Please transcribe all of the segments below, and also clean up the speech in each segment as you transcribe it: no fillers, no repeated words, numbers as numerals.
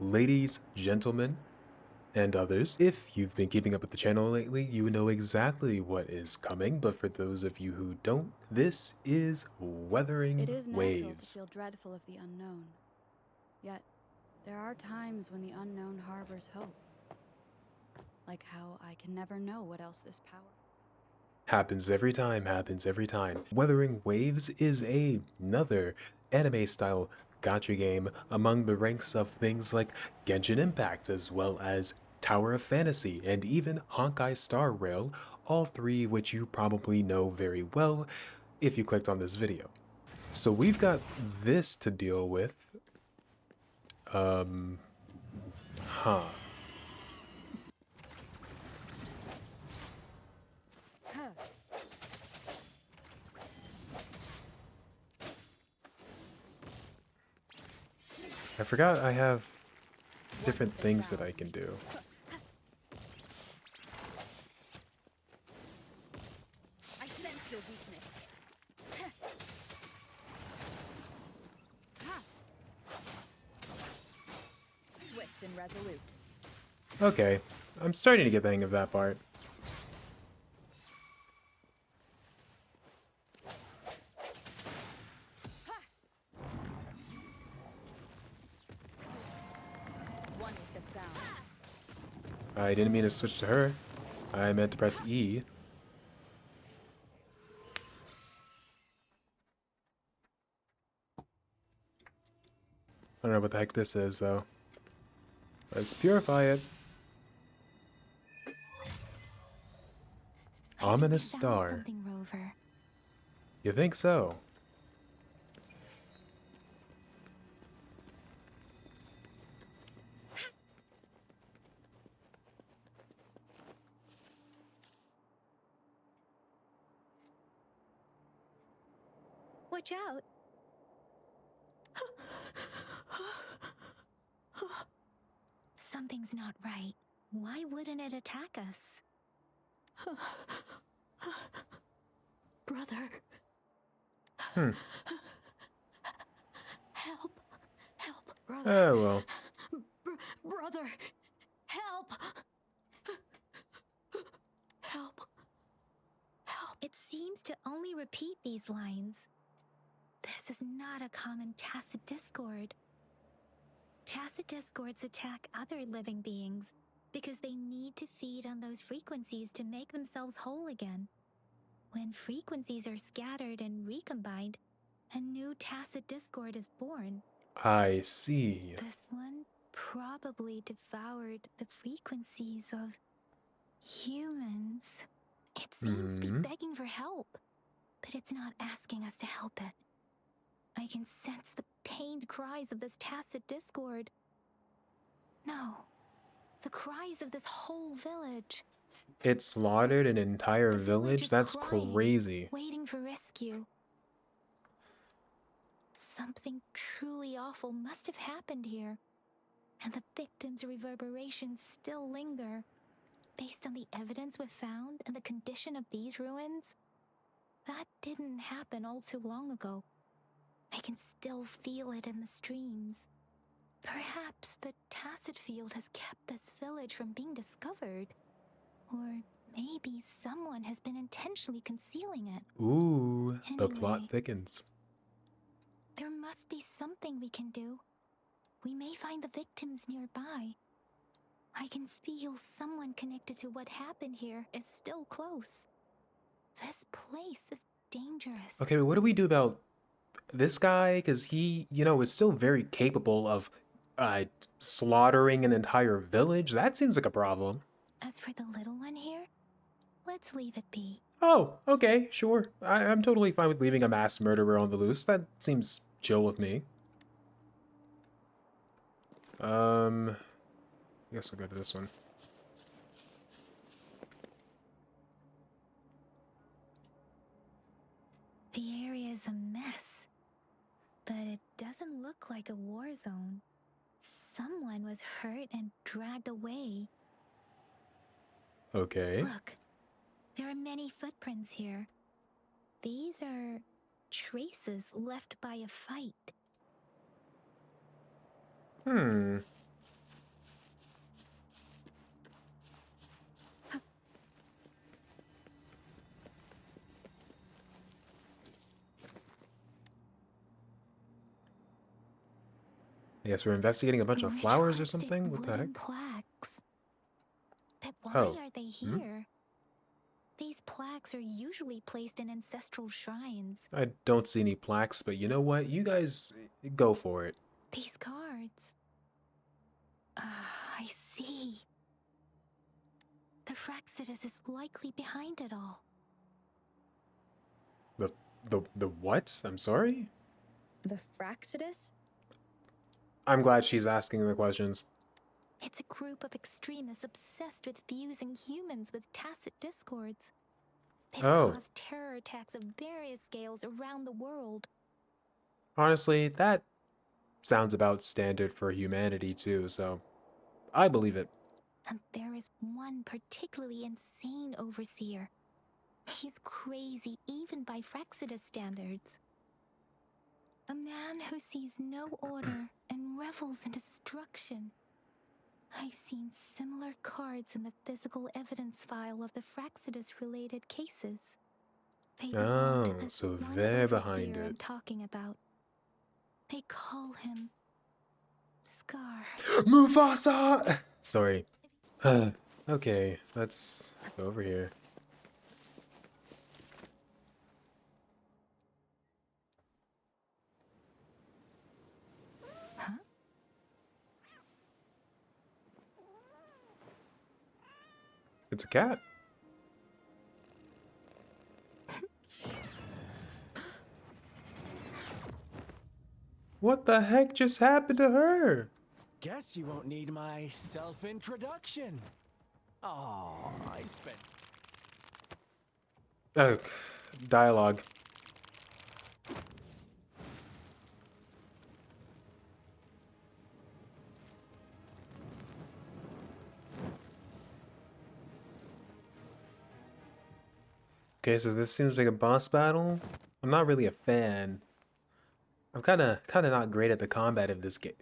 Ladies, gentlemen, and others, if you've been keeping up with the channel lately, you know exactly what is coming, but for those of you who don't, this is It Wuthering is natural to Waves. feel dreadful of the unknown. Yet, there are times when the unknown harbors hope. Like how I can never know what else this power. Happens every time, happens every time. Wuthering Waves is another anime-style gacha game among the ranks of things like Genshin Impact, as well as Tower of Fantasy, and even Honkai Star Rail, all three which you probably know very well if you clicked on this video. So we've got this to deal with. Huh. I forgot I have different things that I can do. I sense your weakness. Swift and resolute. Okay, I'm starting to get the hang of that part. One with the sound. I didn't mean to switch to her. I meant to press E. I don't know what the heck this is, though. Let's purify it. Ominous star. Something, Rover. You think so? Watch out. Something's not right. Why wouldn't it attack us? Brother. Hmm. Help. Help, brother. Oh, well. Brother. Help. Help. Help. It seems to only repeat these lines. This is not a common tacit discord. Tacit discords attack other living beings because they need to feed on those frequencies to make themselves whole again. When frequencies are scattered and recombined, a new tacit discord is born. I see. This one probably devoured the frequencies of humans. It seems to be begging for help, but it's not asking us to help it. I can sense the pained cries of this tacit discord. No, the cries of this whole village. It slaughtered an entire The village village? is That's crying, crazy. waiting for rescue. Something truly awful must have happened here, and the victims' reverberations still linger. Based on the evidence we've found and the condition of these ruins, that didn't happen all too long ago. I can still feel it in the streams. Perhaps the tacit field has kept this village from being discovered. Or maybe someone has been intentionally concealing it. Ooh, the plot Anyway, thickens. there must be something we can do. We may find the victims nearby. I can feel someone connected to what happened here is still close. This place is dangerous. Okay, but what do we do about this guy? Because he, is still very capable of slaughtering an entire village. That seems like a problem. As for the little one here, let's leave it be. Oh, okay, sure. I'm totally fine with leaving a mass murderer on the loose. That seems chill with me. I guess we'll go to this one. The area is a mess, but it doesn't look like a war zone. Someone was hurt and dragged away. Okay. Look, there are many footprints here. These are traces left by a fight. Hmm. guess we're investigating a bunch of Rich flowers or rusted something? What the wooden heck? plaques. But why Oh. are they Hmm? here? These plaques are usually placed in ancestral shrines. I don't see any plaques, but you know what? You guys go for it. These cards. I see. The Fraxidus is likely behind it all. The what? I'm sorry? The Fraxidus? I'm glad she's asking the questions. It's a group of extremists obsessed with fusing humans with tacit discords. They've Oh. caused terror attacks of various scales around the world. Honestly, that sounds about standard for humanity too, so I believe it. And there is one particularly insane overseer. He's crazy even by Fraxidus standards. A man who sees no order and revels in destruction. I've seen similar cards in the physical evidence file of the Fraxidus-related cases. They belong to Oh, this so one they're behind overseer I'm it. talking about. They call him Scar. Mufasa! Sorry. Okay, let's go over here. Huh? It's a cat. What the heck just happened to her? Guess you won't need my self-introduction. Oh, I spent... Oh, dialogue. Okay, so this seems like a boss battle. I'm not really a fan. I'm kinda not great at the combat of this game.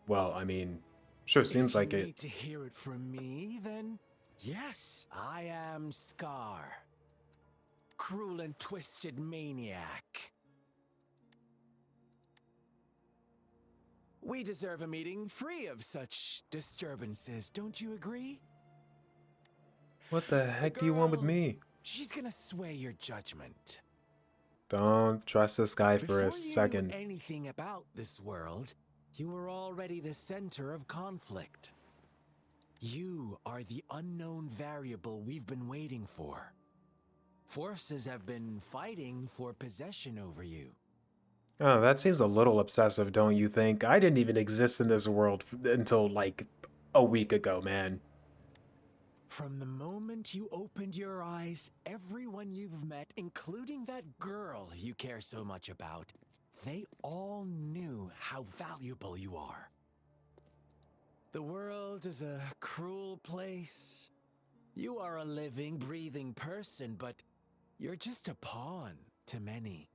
Well, I mean, sure seems If you like it. need to hear it from me, then yes, I am Scar. Cruel and twisted maniac. We deserve a meeting free of such disturbances, don't you agree? What the The heck do you want with girl, me? she's gonna sway your judgment. Don't trust this guy for a Before you knew second. anything about this world, you were already the center of conflict. You are the unknown variable we've been waiting for. Forces have been fighting for possession over you. Oh, that seems a little obsessive, don't you think? I didn't even exist in this world until like a week ago, man. From the moment you opened your eyes, everyone you've met, including that girl you care so much about, they all knew how valuable you are. The world is a cruel place. You are a living, breathing person, but you're just a pawn to many.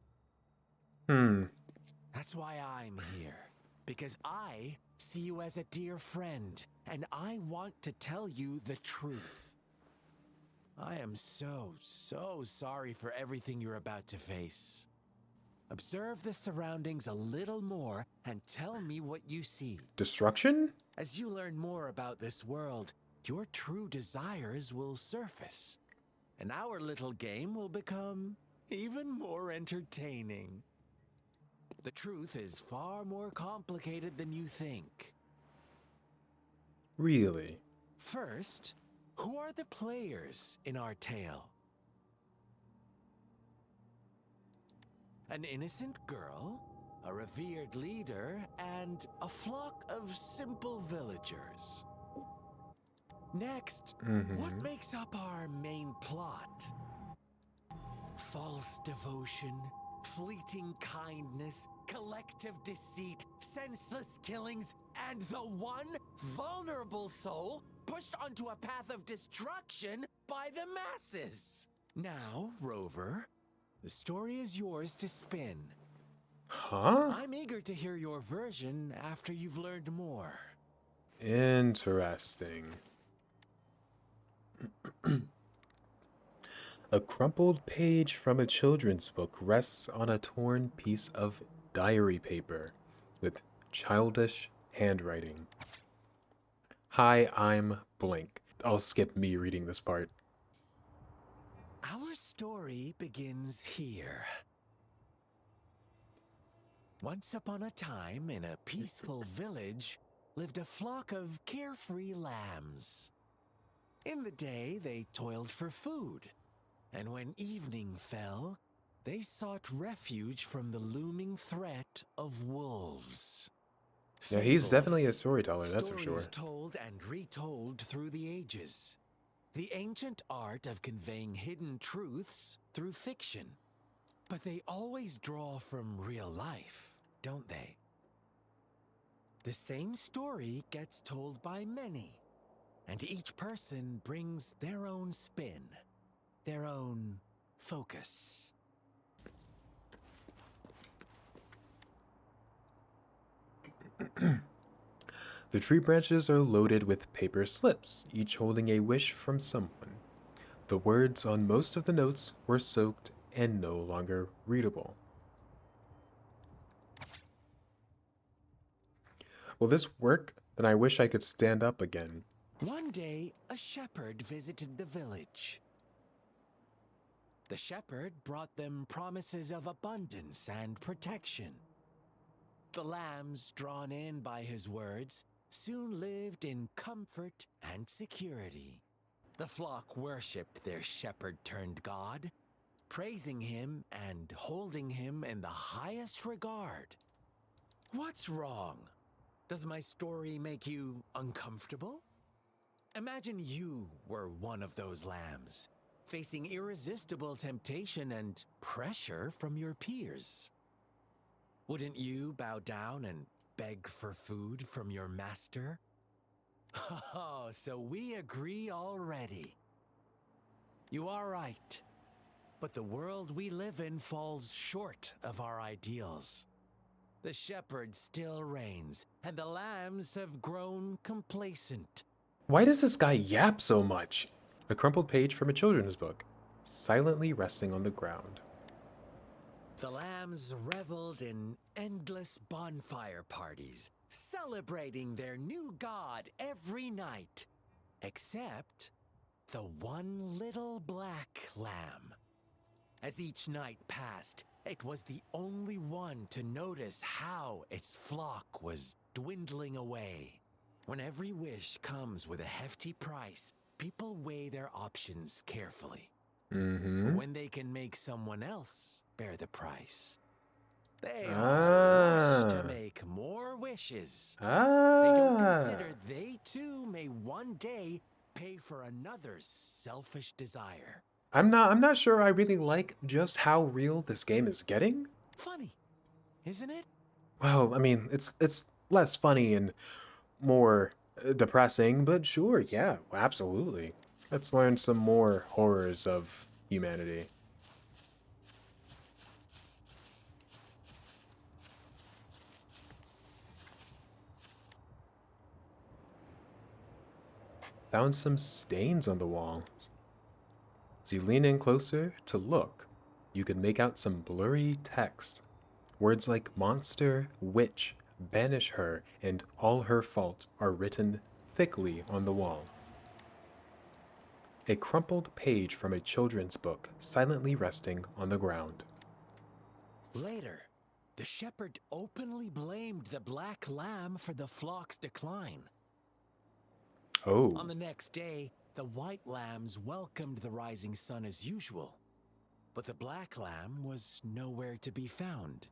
That's why I'm here. Because I see you as a dear friend, and I want to tell you the truth. I am so sorry for everything you're about to face. Observe the surroundings a little more and tell me what you see. Destruction? As you learn more about this world, your true desires will surface, and our little game will become even more entertaining. The truth is far more complicated than you think. Really? First, who are the players in our tale? An innocent girl, a revered leader, and a flock of simple villagers. Next, what makes up our main plot? False devotion, fleeting kindness, collective deceit, senseless killings, and the one vulnerable soul pushed onto a path of destruction by the masses. Now, Rover, the story is yours to spin. Huh? I'm eager to hear your version after you've learned more. Interesting. A crumpled page from a children's book rests on a torn piece of diary paper. with childish handwriting. Hi, I'm blank. I'll skip me reading this part. Our story begins here. Once upon a time, in a peaceful village, lived a flock of carefree lambs. In the day, they toiled for food, and when evening fell, they sought refuge from the looming threat of wolves. Yeah, he's definitely a Fables, storyteller, that's for stories sure. told and retold through the ages. The ancient art of conveying hidden truths through fiction. But they always draw from real life, don't they? The same story gets told by many, and each person brings their own spin, their own focus. The tree branches are loaded with paper slips, each holding a wish from someone. The words on most of the notes were soaked and no longer readable. Will this work? Then I wish I could stand up again. One day, a shepherd visited the village. The shepherd brought them promises of abundance and protection. The lambs, drawn in by his words, soon lived in comfort and security. The flock worshipped their shepherd-turned-god, praising him and holding him in the highest regard. What's wrong? Does my story make you uncomfortable? Imagine you were one of those lambs, facing irresistible temptation and pressure from your peers. Wouldn't you bow down and beg for food from your master? Oh, so we agree already. You are right, but the world we live in falls short of our ideals. The shepherd still reigns, and the lambs have grown complacent. Why does this guy yap so much? A crumpled page from a children's book, silently resting on the ground. The lambs reveled in endless bonfire parties, celebrating their new god every night, except the one little black lamb. As each night passed, it was the only one to notice how its flock was dwindling away. When every wish comes with a hefty price, people weigh their options carefully. But when they can make someone else bear the price, they all rush to make more wishes. They don't consider they too may one day pay for another's selfish desire. I'm not sure I really like just how real this game is getting. Funny, isn't it? Well, I mean, it's less funny and more depressing, but sure, yeah, absolutely. Let's learn some more horrors of humanity. Found some stains on the wall. As you lean in closer to look, you can make out some blurry text. Words like monster, witch, banish her, and all her fault are written thickly on the wall. A crumpled page from a children's book silently resting on the ground. Later, the shepherd openly blamed the black lamb for the flock's decline. Oh. On the next day, the white lambs welcomed the rising sun as usual, but the black lamb was nowhere to be found.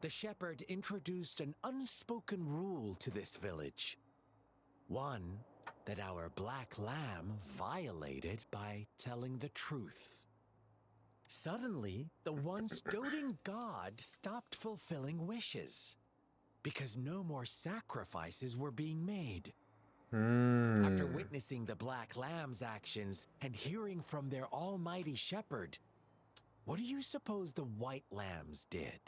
The shepherd introduced an unspoken rule to this village, one that our black lamb violated by telling the truth. Suddenly, the once doting god stopped fulfilling wishes, because no more sacrifices were being made. After witnessing the black lamb's actions and hearing from their almighty shepherd, what do you suppose the white lambs did?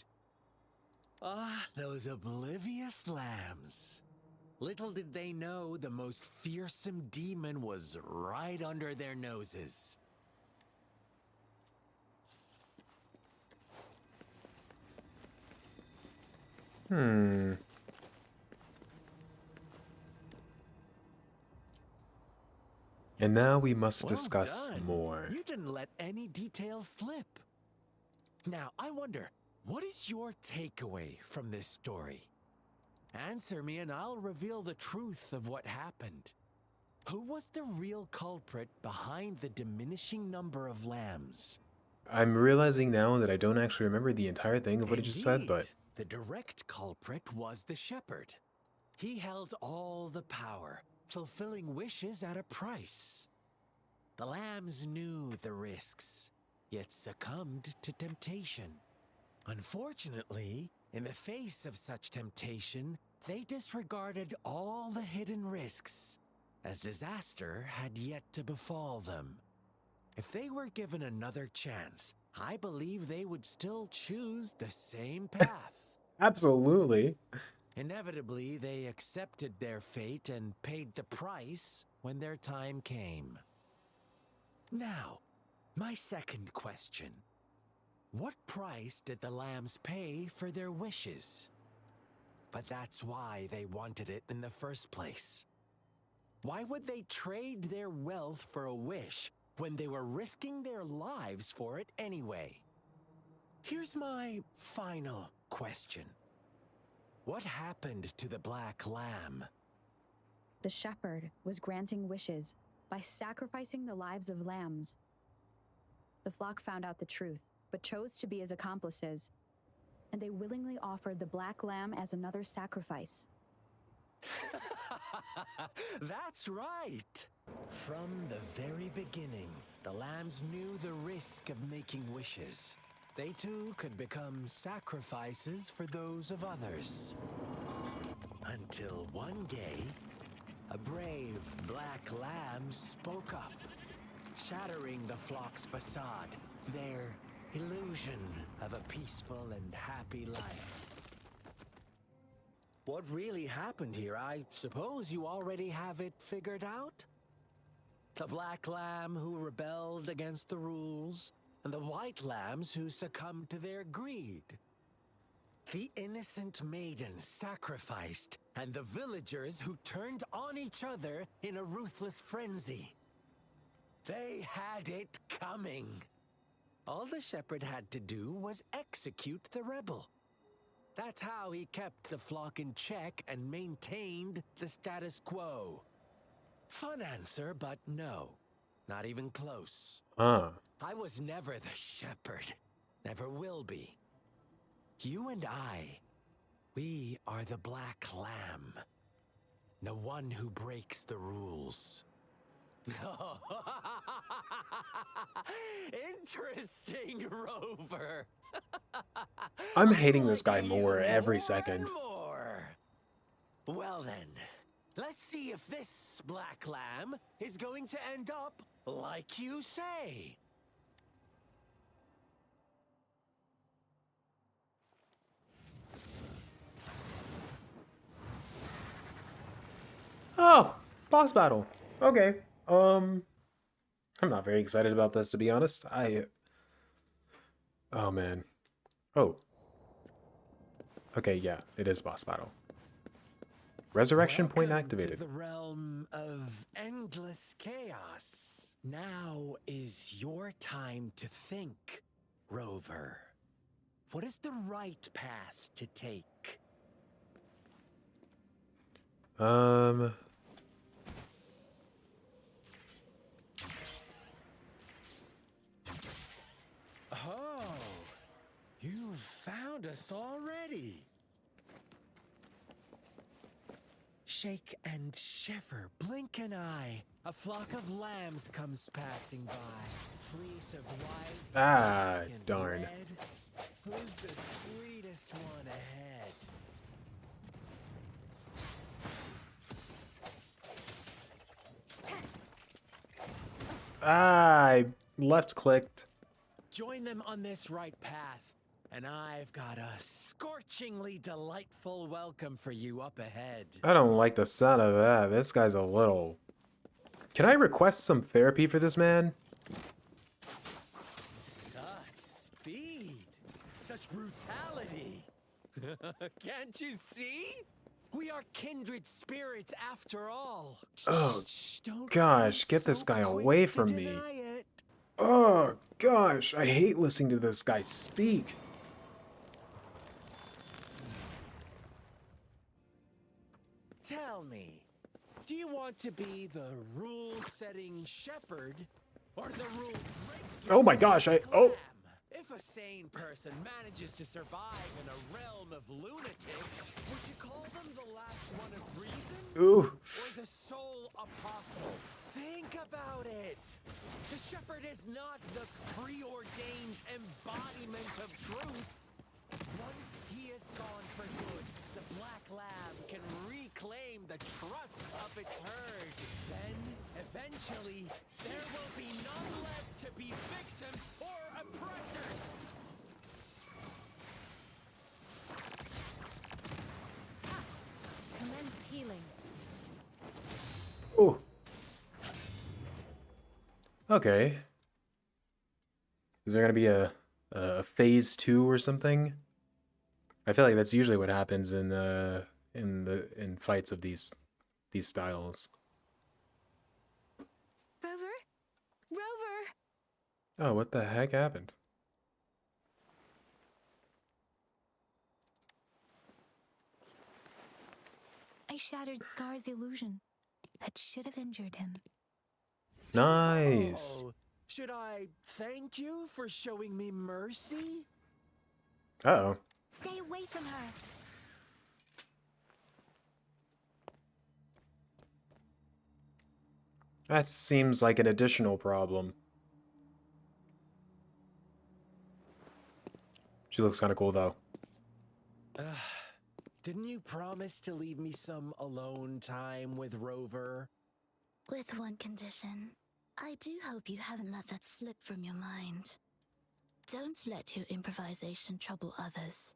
Ah, those oblivious lambs. Little did they know the most fearsome demon was right under their noses. Hmm. And now we must Well discuss done. more. You didn't let any details slip. Now, I wonder, what is your takeaway from this story? Answer me and I'll reveal the truth of what happened. Who was the real culprit behind the diminishing number of lambs? I'm realizing now that I don't actually remember the entire thing of what he just said, Indeed, but the direct culprit was the shepherd. He held all the power, fulfilling wishes at a price. The lambs knew the risks, yet succumbed to temptation. Unfortunately, in the face of such temptation, they disregarded all the hidden risks, as disaster had yet to befall them. If they were given another chance, I believe they would still choose the same path. absolutely. Inevitably, they accepted their fate and paid the price when their time came. Now, my second question. What price did the lambs pay for their wishes? But that's why they wanted it in the first place. Why would they trade their wealth for a wish when they were risking their lives for it anyway? Here's my final question. What happened to the black lamb? The shepherd was granting wishes by sacrificing the lives of lambs. The flock found out the truth, but chose to be his accomplices, and they willingly offered the black lamb as another sacrifice. That's right! From the very beginning, the lambs knew the risk of making wishes. They too could become sacrifices for those of others. Until one day, a brave black lamb spoke up, shattering the flock's facade, their illusion of a peaceful and happy life. What really happened here, I suppose you already have it figured out? The black lamb who rebelled against the rules, and the white lambs who succumbed to their greed. The innocent maiden sacrificed, and the villagers who turned on each other in a ruthless frenzy. They had it coming. All the shepherd had to do was execute the rebel. That's how he kept the flock in check and maintained the status quo. Fun answer, but no. Not even close. Huh. I was never the shepherd. Never will be. You and I, we are the black lamb. The one who breaks the rules. Interesting, Rover. I'm I hating this like guy you more every more second. and more. Well then, let's see if this black lamb is going to end up like you say. Oh, boss battle. Okay. I'm not very excited about this, to be honest. Oh man. Oh. Okay, yeah, it is boss battle. Resurrection point Welcome activated. to the realm of endless chaos. Now is your time to think, Rover. What is the right path to take? Um. Oh, you found us already. Shake and shiver, blink an eye. A flock of lambs comes passing by. Fleece of white, Ah, black, and darn. red. Who's the sweetest one ahead? I left clicked. Join them on this right path, and I've got a scorchingly delightful welcome for you up ahead. I don't like the sound of that. This guy's a little. Can I request some therapy for this man? Such speed, such brutality. Can't you see? We are kindred spirits after all. Oh Don't gosh, be get this so guy quick away to from me. deny it. Oh gosh, I hate listening to this guy speak. Tell me, do you want to be the rule-setting shepherd or the rule-breaking Oh my gosh, clam? If a sane person manages to survive in a realm of lunatics, would you call them the last one of reason? Ooh. Or the sole apostle? Think about it. The shepherd is not the preordained embodiment of truth. Once he is gone for good, the black lamb can reclaim the trust of its herd. Then, eventually, there will be none left to be victims or oppressors. Commence healing. Ooh. Okay. Is there gonna be a phase 2 or something? I feel like that's usually what happens in fights of these styles. Rover? Rover! Oh, what the heck happened? I shattered Scar's illusion. That should have injured him. Nice. Oh, should I thank you for showing me mercy? Uh-oh. Stay away from her. That seems like an additional problem. She looks kind of cool, though. Didn't you promise to leave me some alone time with Rover? With one condition. I do hope you haven't let that slip from your mind. Don't let your improvisation trouble others.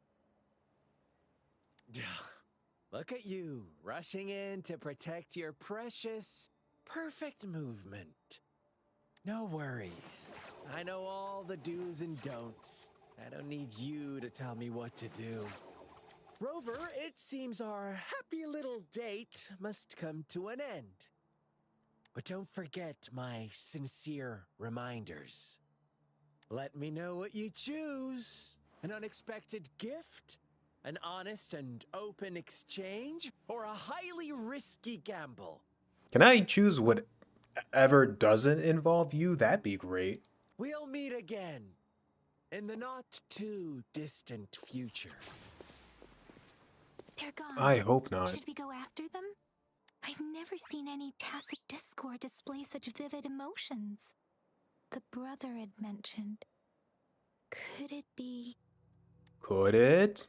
Look at you, rushing in to protect your precious, perfect movement. No worries. I know all the do's and don'ts. I don't need you to tell me what to do. Rover, it seems our happy little date must come to an end. But don't forget my sincere reminders. Let me know what you choose. An unexpected gift? An honest and open exchange? Or a highly risky gamble? Can I choose whatever doesn't involve you? That'd be great. We'll meet again in the not too distant future. They're gone. I hope not. Should we go after them? I've never seen any tacit discord display such vivid emotions. The brother had mentioned. Could it be? Could it?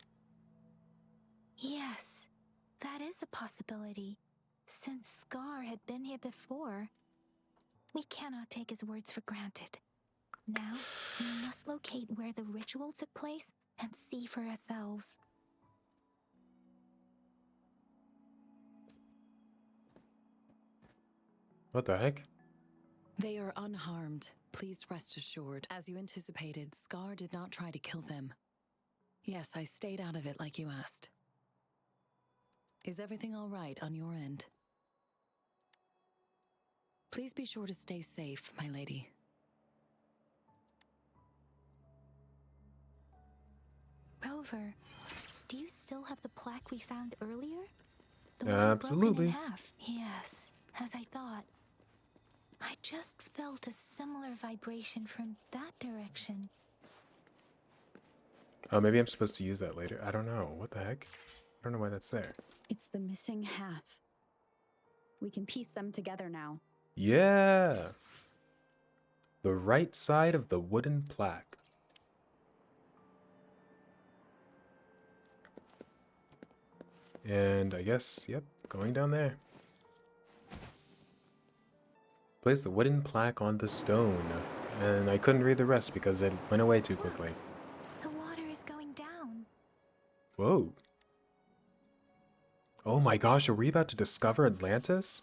Yes, that is a possibility. Since Scar had been here before, we cannot take his words for granted. Now, we must locate where the ritual took place and see for ourselves. What the heck? They are unharmed. Please rest assured. As you anticipated, Scar did not try to kill them. Yes, I stayed out of it like you asked. Is everything all right on your end? Please be sure to stay safe, my lady. Rover, do you still have the plaque we found earlier? The one broken Absolutely. in half. Yes, as I thought. I just felt a similar vibration from that direction. Oh, maybe I'm supposed to use that later. I don't know. What the heck? I don't know why that's there. It's the missing half. We can piece them together now. Yeah! The right side of the wooden plaque. And I guess, yep, going down there. Place the wooden plaque on the stone. And I couldn't read the rest because it went away too quickly. The water is going down. Whoa. Oh my gosh, are we about to discover Atlantis?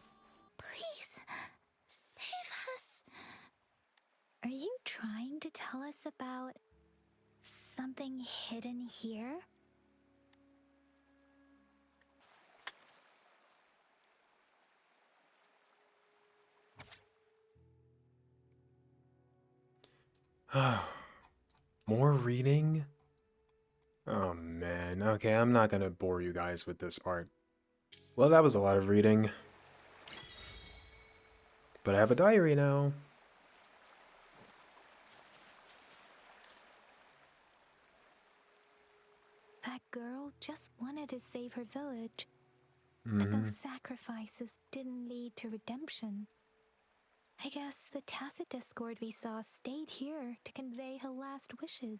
Please, save us. Are you trying to tell us about something hidden here? More reading? Oh man, okay, I'm not gonna bore you guys with this part. Well, that was a lot of reading. But I have a diary now. That girl just wanted to save her village, but Mm-hmm. those sacrifices didn't lead to redemption. I guess the tacit discord we saw stayed here to convey her last wishes.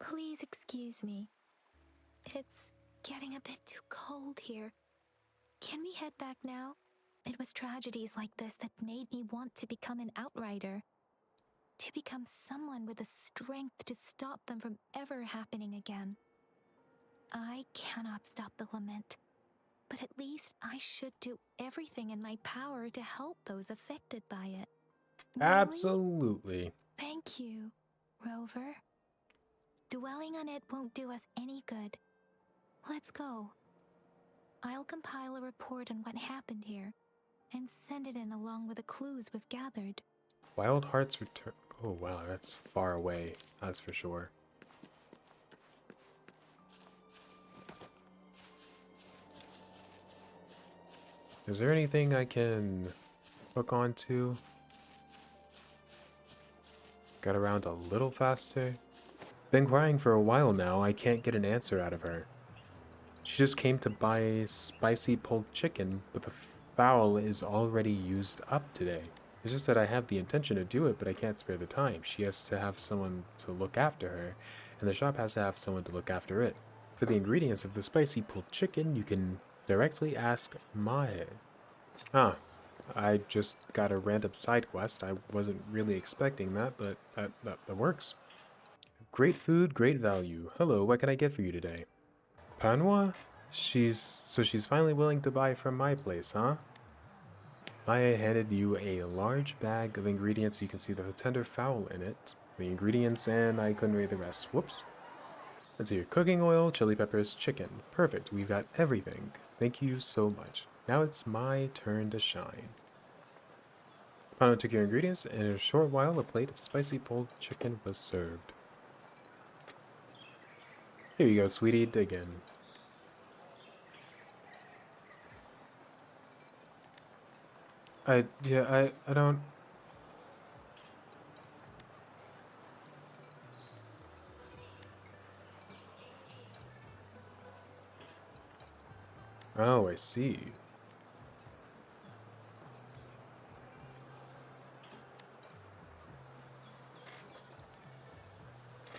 Please excuse me. It's getting a bit too cold here. Can we head back now? It was tragedies like this that made me want to become an outrider. To become someone with the strength to stop them from ever happening again. I cannot stop the lament, but at least I should do everything in my power to help those affected by it. Really? Absolutely. Thank you, Rover. Dwelling on it won't do us any good. Let's go. I'll compile a report on what happened here and send it in along with the clues we've gathered. Wild Hearts Return. Oh wow, that's far away. That's for sure. Is there anything I can hook onto? Got around a little faster? Been crying for a while now. I can't get an answer out of her. She just came to buy spicy pulled chicken, but the fowl is already used up today. It's just that I have the intention to do it, but I can't spare the time. She has to have someone to look after her, and the shop has to have someone to look after it. For the ingredients of the spicy pulled chicken, you can directly ask Mae. Huh. I just got a random side quest. I wasn't really expecting that, but that works. Great food, great value. Hello, what can I get for you today? Panwa? She's finally willing to buy from my place, huh? Maya handed you a large bag of ingredients. You can see the tender fowl in it. The ingredients, and I couldn't read the rest. Whoops. Let's see here. Cooking oil, chili peppers, chicken. Perfect. We've got everything. Thank you so much. Now it's my turn to shine. Pano took your ingredients, and in a short while, a plate of spicy pulled chicken was served. Here you go, sweetie. Dig in. I don't... Oh, I see.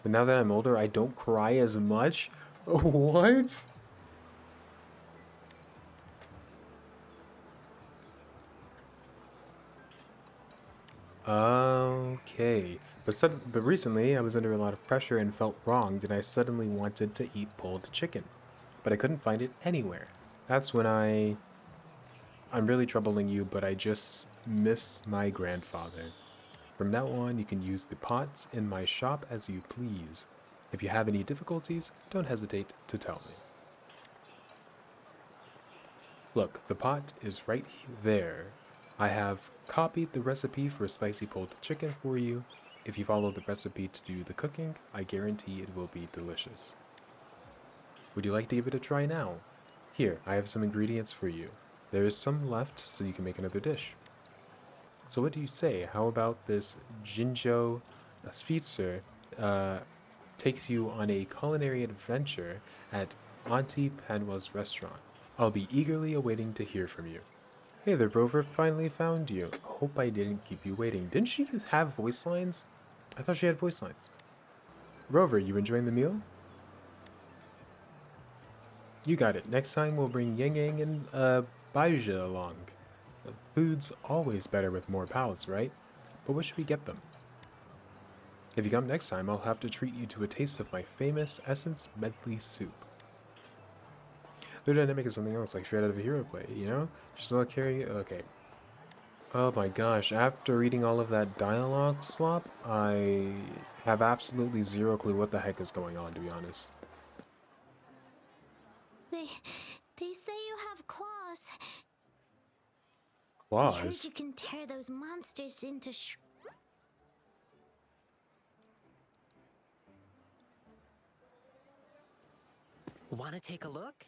But now that I'm older, I don't cry as much? What? Okay. But recently, I was under a lot of pressure and felt wronged, and I suddenly wanted to eat pulled chicken. But I couldn't find it anywhere. That's when I'm really troubling you, but I just miss my grandfather. From now on, you can use the pots in my shop as you please. If you have any difficulties, don't hesitate to tell me. Look, the pot is right there. I have copied the recipe for spicy pulled chicken for you. If you follow the recipe to do the cooking, I guarantee it will be delicious. Would you like to give it a try now? Here, I have some ingredients for you. There is some left, so you can make another dish. So what do you say? How about this Jinzhou Spitzer takes you on a culinary adventure at Auntie Panwa's restaurant? I'll be eagerly awaiting to hear from you. Hey there, Rover. Finally found you. Hope I didn't keep you waiting. Didn't she have voice lines? I thought she had voice lines. Rover, you enjoying the meal? You got it. Next time we'll bring Yang Yang and Baija along. Food's always better with more pals, right? But what should we get them? If you come next time, I'll have to treat you to a taste of my famous Essence Medley Soup. Their dynamic is something else, like straight out of a hero play, you know? Just not carry... Okay. Oh my gosh, after reading all of that dialogue slop, I have absolutely zero clue what the heck is going on, to be honest. They say you have claws. I heard Claws? you can tear those monsters into Wanna take a look?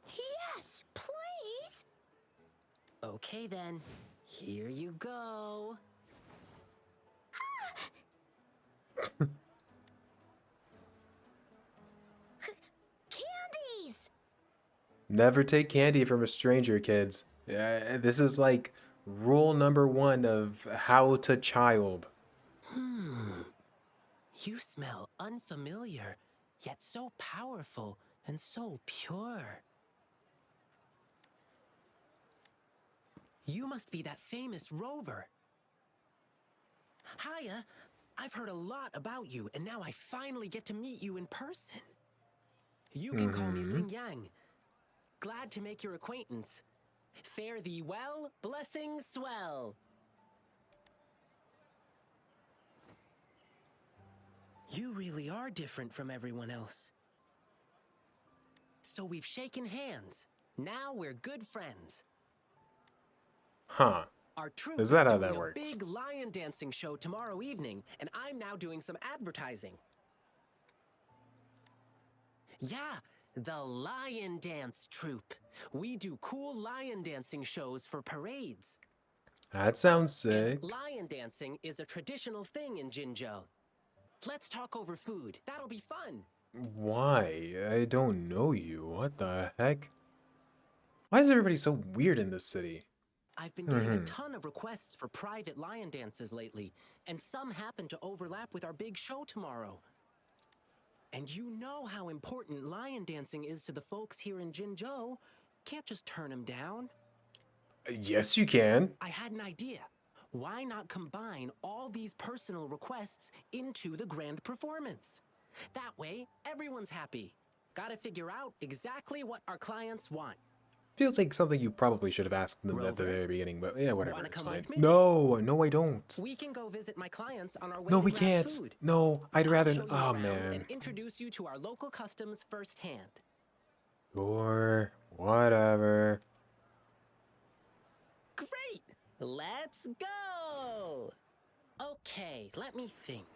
Yes, please! Okay then, here you go. Candies! Never take candy from a stranger, kids. This is like rule number one of how to child. You smell unfamiliar, yet so powerful and so pure. You must be that famous rover. Hiya, I've heard a lot about you, and now I finally get to meet you in person. You can call me Ling Yang. Glad to make your acquaintance. Fare thee well, blessings swell. You really are different from everyone else. So we've shaken hands. Now we're good friends. Huh. Our troupe Is is that how doing that a works? big lion dancing show tomorrow evening, and I'm now doing some advertising. Yeah, the Lion Dance Troupe. We do cool lion dancing shows for parades. That sounds And sick. lion dancing is a traditional thing in Jinzhou. Let's talk over food. That'll be fun. Why? I don't know you. What the heck? Why is everybody so weird in this city? I've been getting a ton of requests for private lion dances lately, and some happen to overlap with our big show tomorrow. And you know how important lion dancing is to the folks here in Jinzhou. Can't just turn them down. Yes, you can. I had an idea. Why not combine all these personal requests into the grand performance? That way, everyone's happy. Gotta figure out exactly what our clients want. Feels like something you probably should have asked them at the Rover, very beginning, but yeah, whatever. wanna It's come fine. with me? No, I don't. We can go visit my clients on our way No, to we grab can't. food. No, I'd I'll rather. show you Oh around man. and introduce you to our local customs firsthand. Sure, whatever. Great! Let's go! Okay, let me think.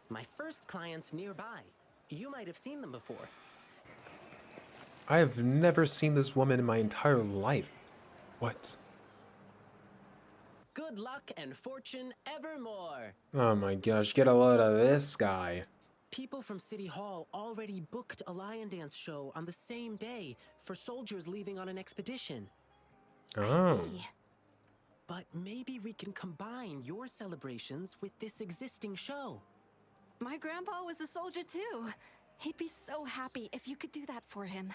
My first client's nearby. You might have seen them before. I have never seen this woman in my entire life. What? Good luck and fortune evermore. Oh my gosh, get a load of this guy. People from City Hall already booked a lion dance show on the same day for soldiers leaving on an expedition. Oh. I see. But maybe we can combine your celebrations with this existing show. My grandpa was a soldier too. He'd be so happy if you could do that for him.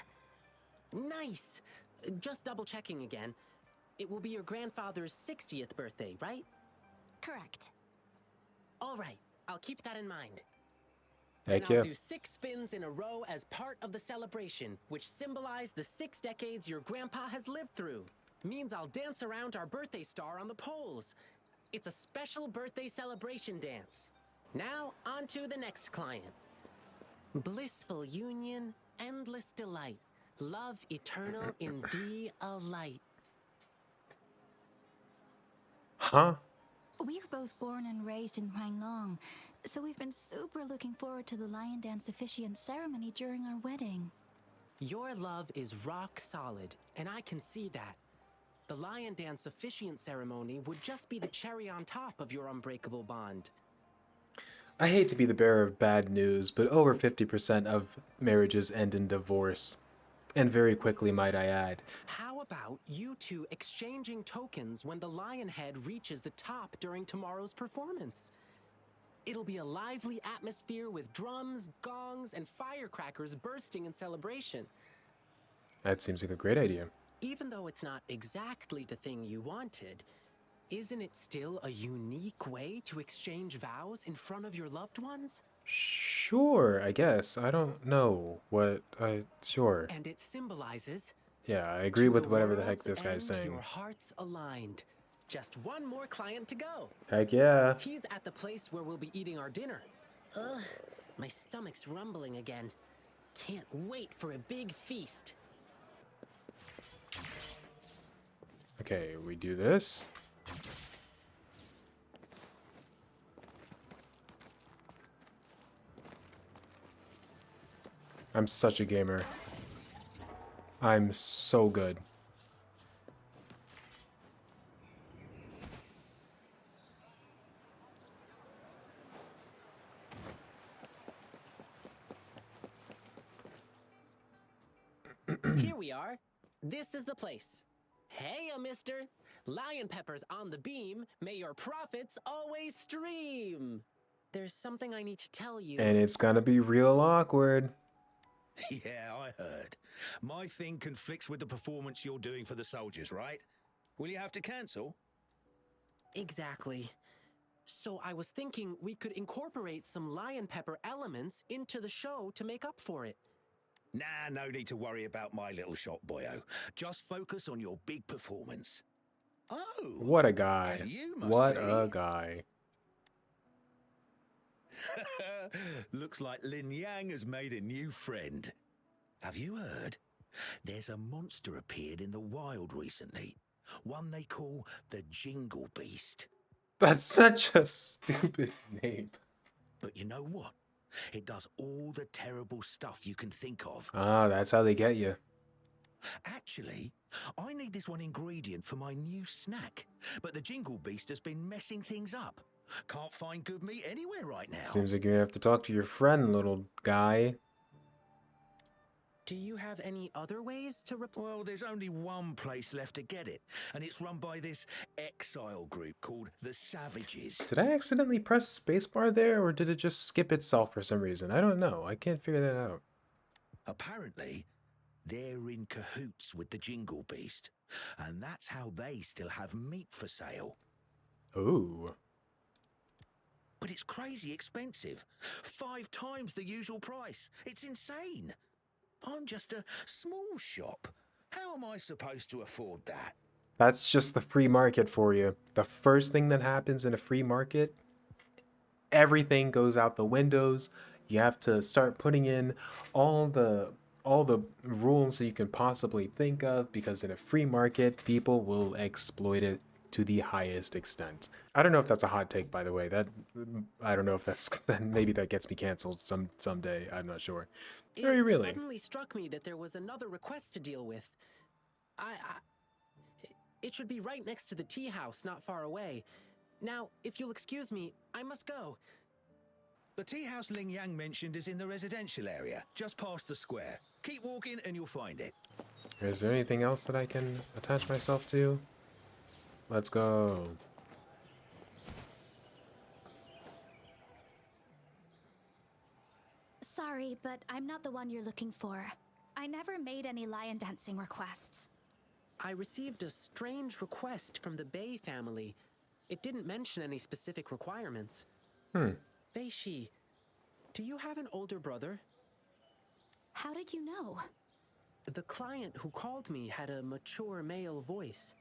Nice! Just double checking again. It will be your grandfather's 60th birthday, right? Correct. All right, I'll keep that in mind. Heck And I'll yeah. do 6 spins in a row as part of the celebration, which symbolize the 6 decades your grandpa has lived through. Means I'll dance around our birthday star on the poles. It's a special birthday celebration dance. Now, on to the next client. Blissful union, endless delight. Love eternal in thee a light. Huh? We were both born and raised in Huanglong, so we've been super looking forward to the lion dance officiant ceremony during our wedding. Your love is rock solid, and I can see that. The lion dance officiant ceremony would just be the cherry on top of your unbreakable bond. I hate to be the bearer of bad news, but over 50% of marriages end in divorce. And very quickly, might I add. How about you two exchanging tokens when the lion head reaches the top during tomorrow's performance? It'll be a lively atmosphere with drums, gongs, and firecrackers bursting in celebration. That seems like a great idea. Even though it's not exactly the thing you wanted, isn't it still a unique way to exchange vows in front of your loved ones? Sure, I guess. I don't know what sure. And it symbolizes Yeah, I agree to with the whatever the heck world's this guy's end, saying. Your hearts aligned. Just one more client to go. Heck yeah. He's at the place where we'll be eating our dinner. Ugh, my stomach's rumbling again. Can't wait for a big feast. Okay, we do this. I'm such a gamer. I'm so good. Here we are. This is the place. Hey, mister. Lion peppers on the beam. May your profits always stream. There's something I need to tell you. And it's gonna be real awkward. Yeah, I heard. My thing conflicts with the performance you're doing for the soldiers, right? Will you have to cancel? Exactly. So I was thinking we could incorporate some lion pepper elements into the show to make up for it. Nah, no need to worry about my little shot, boyo. Just focus on your big performance. Oh, What a guy. and you must What be. a guy. Looks like Lin Yang has made a new friend. Have you heard? There's a monster appeared in the wild recently. One they call the Jingle Beast. That's such a stupid name. But you know what? It does all the terrible stuff you can think of. Ah, that's how they get you. Actually, I need this one ingredient for my new snack. But the Jingle Beast has been messing things up. Can't find good meat anywhere right now. Seems like you're gonna have to talk to your friend, little guy. Do you have any other ways to Well, there's only one place left to get it, and it's run by this exile group called the Savages. Did I accidentally press spacebar there, or did it just skip itself for some reason? I don't know. I can't figure that out. Apparently, they're in cahoots with the Jingle Beast, and that's how they still have meat for sale. Ooh. But it's crazy expensive. 5 times the usual price. It's insane. I'm just a small shop. How am I supposed to afford that? That's just the free market for you. The first thing that happens in a free market, everything goes out the windows. You have to start putting in all the rules that you can possibly think of, because in a free market, people will exploit it to the highest extent. I don't know if that's a hot take, by the way. I don't know if that's maybe that gets me canceled someday. I'm not sure. Very It really. suddenly struck me that there was another request to deal with. It should be right next to the tea house, not far away. Now, if you'll excuse me, I must go. The tea house Ling Yang mentioned is in the residential area, just past the square. Keep walking and you'll find it. Is there anything else that I can attach myself to? Let's go. Sorry, but I'm not the one you're looking for. I never made any lion dancing requests. I received a strange request from the Bei family. It didn't mention any specific requirements. Bei-shi, do you have an older brother? How did you know? The client who called me had a mature male voice.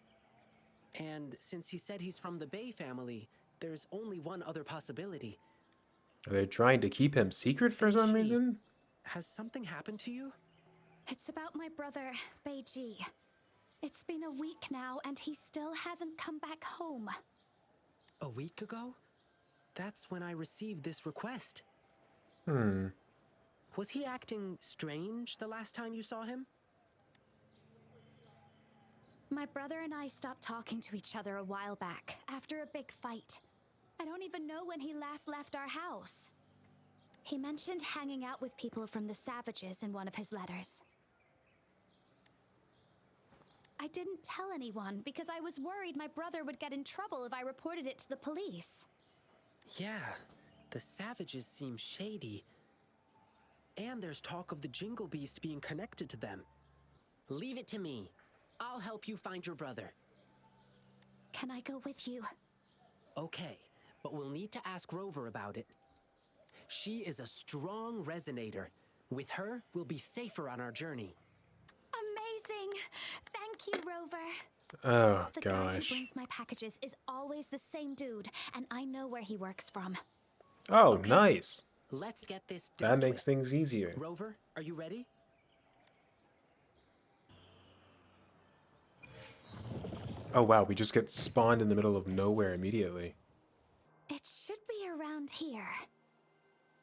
And since he said he's from the Bei family, there's only one other possibility. Are they trying to keep him secret for some Bei-shi, reason? Has something happened to you? It's about my brother, Beiji. It's been a week now, and he still hasn't come back home. A week ago? That's when I received this request. Was he acting strange the last time you saw him? My brother and I stopped talking to each other a while back, after a big fight. I don't even know when he last left our house. He mentioned hanging out with people from the Savages in one of his letters. I didn't tell anyone because I was worried my brother would get in trouble if I reported it to the police. Yeah, the Savages seem shady. And there's talk of the Jingle Beast being connected to them. Leave it to me. I'll help you find your brother. Can I go with you? Okay, but we'll need to ask Rover about it. She is a strong resonator. With her, we'll be safer on our journey. Amazing! Thank you, Rover. Oh, The guy who gosh. brings my packages is always the same dude, and I know where he works from. Oh, Okay. nice. Let's get this That dealt makes with. things easier. Rover, are you ready? Oh, wow. We just get spawned in the middle of nowhere immediately. It should be around here.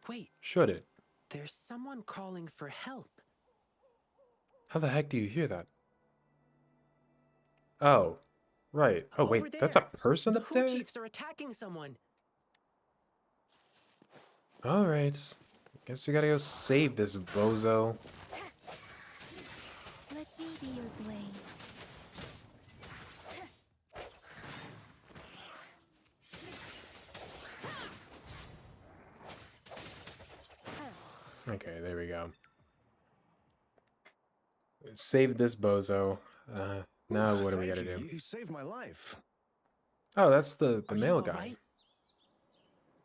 Wait, Should it? There's someone calling for help. How the heck do you hear that? Oh, right. Oh, Over wait, that's a there. person The up Hu there? Chiefs are attacking someone. Alright. Guess we gotta go save this bozo. Let me be your blade. Okay, there we go. Save this bozo. Now what do we Thank gotta you. do? You saved my life. Oh, that's the Are you male all guy. right?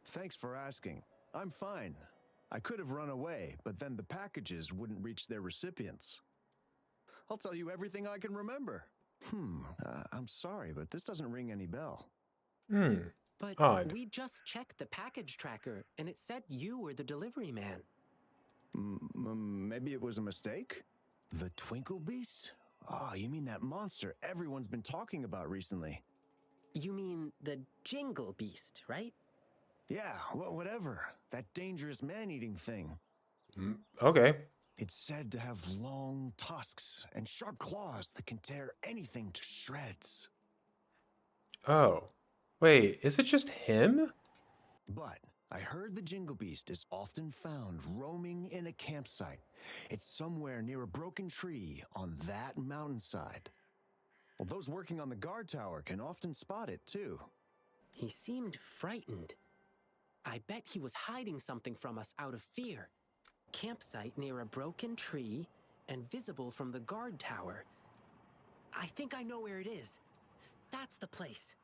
Thanks for asking. I'm fine. I could have run away, but then the packages wouldn't reach their recipients. I'll tell you everything I can remember. I'm sorry, but this doesn't ring any bell. But Odd. we just checked the package tracker, and it said you were the delivery man. Maybe it was a mistake? The Twinkle Beast? Oh, you mean that monster everyone's been talking about recently? You mean the Jingle Beast, right? Yeah, whatever. That dangerous man-eating thing. Okay. It's said to have long tusks and sharp claws that can tear anything to shreds. Oh. Wait, is it just him? But I heard the Jingle Beast is often found roaming in a campsite. It's somewhere near a broken tree on that mountainside. Well, those working on the guard tower can often spot it, too. He seemed frightened. I bet he was hiding something from us out of fear. Campsite near a broken tree and visible from the guard tower. I think I know where it is. That's the place.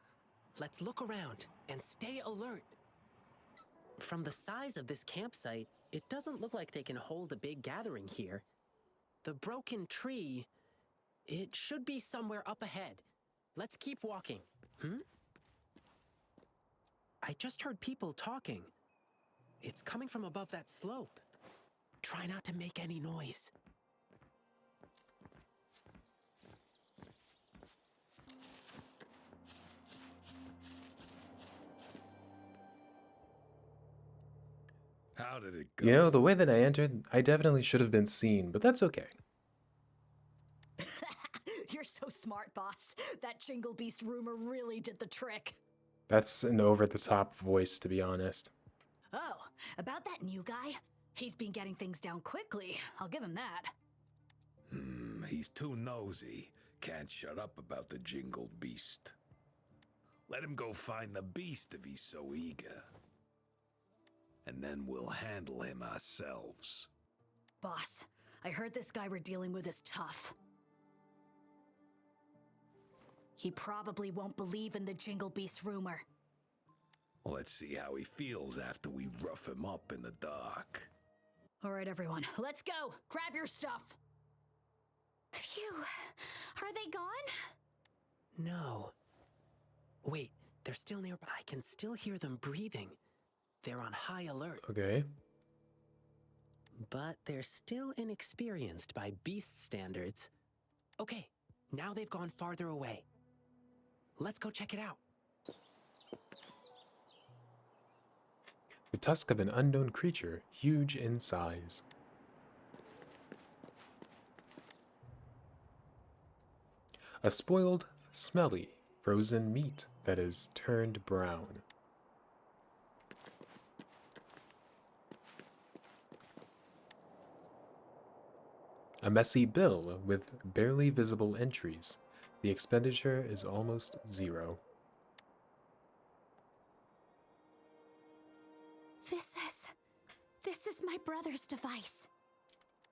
Let's look around and stay alert. From the size of this campsite, it doesn't look like they can hold a big gathering here. The broken tree, it should be somewhere up ahead. Let's keep walking. I just heard people talking. It's coming from above that slope. Try not to make any noise. How did it go? You know, the way that I entered, I definitely should have been seen, but that's okay. You're so smart, boss. That Jingle Beast rumor really did the trick. That's an over-the-top voice, to be honest. Oh, about that new guy? He's been getting things down quickly. I'll give him that. He's too nosy. Can't shut up about the Jingled Beast. Let him go find the beast if he's so eager. And then we'll handle him ourselves. Boss, I heard this guy we're dealing with is tough. He probably won't believe in the Jingle Beast rumor. Let's see how he feels after we rough him up in the dark. All right, everyone, let's go. Grab your stuff. Phew. Are they gone? No. Wait, they're still nearby. I can still hear them breathing. They're on high alert. Okay. But they're still inexperienced by beast standards. Okay, now they've gone farther away. Let's go check it out. The tusk of an unknown creature, huge in size. A spoiled, smelly, frozen meat that is turned brown. A messy bill with barely visible entries. The expenditure is almost zero. This is my brother's device.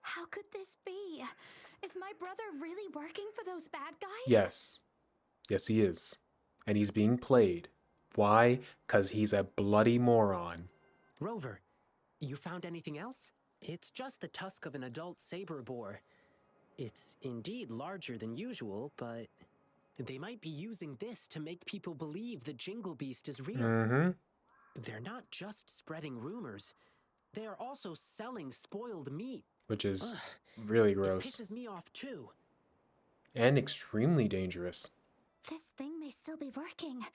How could this be? Is my brother really working for those bad guys? Yes. Yes, he is. And he's being played. Why? 'Cause he's a bloody moron. Rover, you found anything else? It's just the tusk of an adult saber boar. It's indeed larger than usual, but they might be using this to make people believe the Jingle Beast is real. They're not just spreading rumors. They are also selling spoiled meat. Which is really It gross. pisses me off too. And extremely dangerous. This thing may still be working.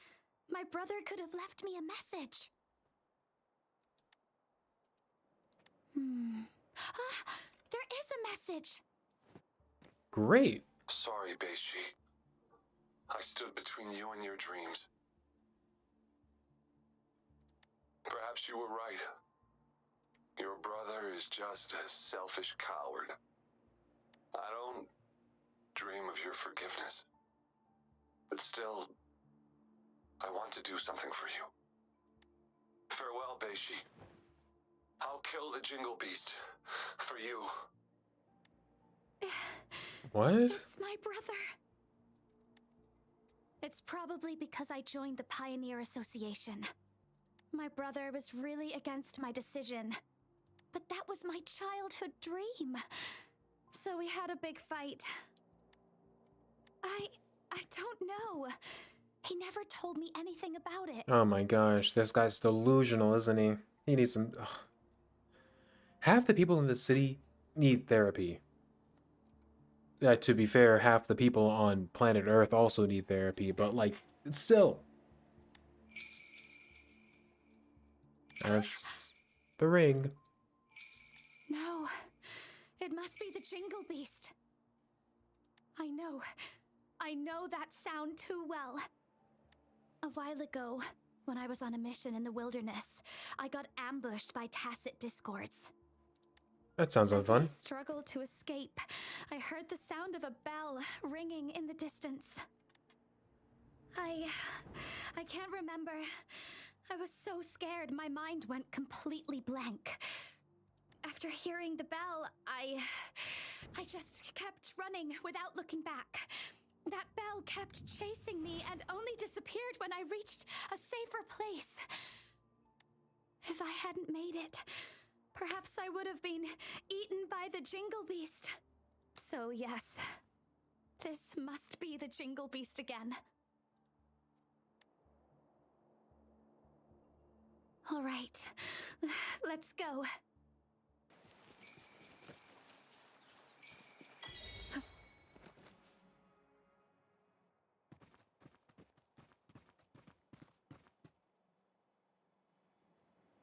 My brother could have left me a message. There is a message. Great. Sorry, Beishi. I stood between you and your dreams. Perhaps you were right. Your brother is just a selfish coward. I don't dream of your forgiveness. But still, I want to do something for you. Farewell, Beishi. I'll kill the Jingle Beast for you. What? It's my brother. It's probably because I joined the Pioneer Association. My brother was really against my decision. But that was my childhood dream. So we had a big fight. I don't know. He never told me anything about it. Oh my gosh, this guy's delusional, isn't he? He needs some... Ugh. Half the people in the city need therapy. To be fair, half the people on planet Earth also need therapy, but like, still. That's the ring. No, it must be the Jingle Beast. I know that sound too well. A while ago, when I was on a mission in the wilderness, I got ambushed by Tacit Discords. That sounds like As I fun. struggled to escape, I heard the sound of a bell ringing in the distance. I can't remember. I was so scared my mind went completely blank. After hearing the bell, I just kept running without looking back. That bell kept chasing me and only disappeared when I reached a safer place. If I hadn't made it, perhaps I would have been eaten by the Jingle Beast. So yes, this must be the Jingle Beast again. All right, let's go.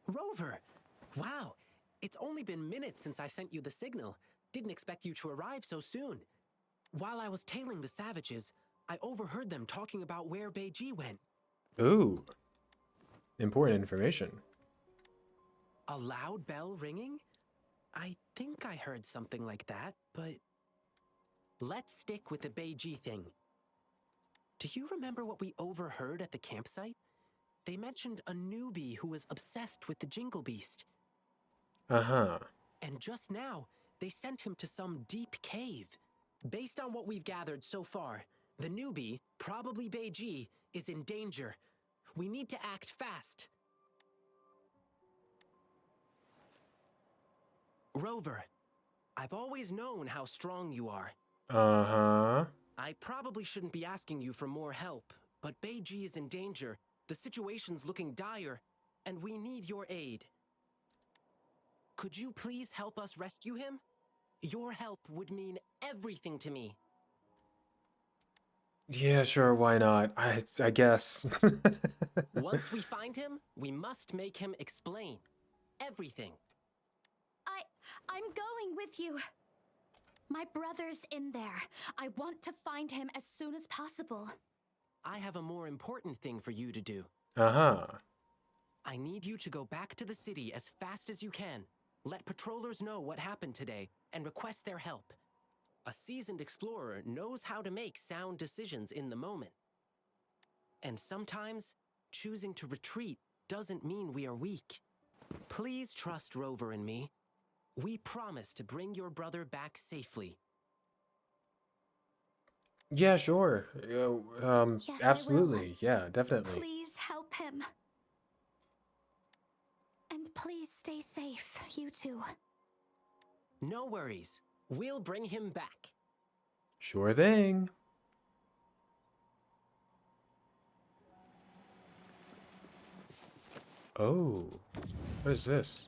Rover! Wow, it's only been minutes since I sent you the signal. Didn't expect you to arrive so soon. While I was tailing the savages, I overheard them talking about where Beiji went. Ooh. Important information. A loud bell ringing? I think I heard something like that, but... Let's stick with the Beiji thing. Do you remember what we overheard at the campsite? They mentioned a newbie who was obsessed with the Jingle Beast. Uh-huh. And just now, they sent him to some deep cave. Based on what we've gathered so far, the newbie, probably Beiji, is in danger. We need to act fast. Rover, I've always known how strong you are. Uh-huh. I probably shouldn't be asking you for more help, but Beiji is in danger, the situation's looking dire, and we need your aid. Could you please help us rescue him? Your help would mean everything to me. Yeah, sure, why not? I guess. Once we find him, we must make him explain. Everything. I'm going with you. My brother's in there. I want to find him as soon as possible. I have a more important thing for you to do. Uh-huh. I need you to go back to the city as fast as you can. Let patrollers know what happened today and request their help. A seasoned explorer knows how to make sound decisions in the moment. And sometimes, choosing to retreat doesn't mean we are weak. Please trust Rover and me. We promise to bring your brother back safely. Yeah, sure. Yes, I Absolutely. will. Yeah, definitely. Please help him. And please stay safe, you two. No worries. We'll bring him back. Sure thing. Oh. What is this?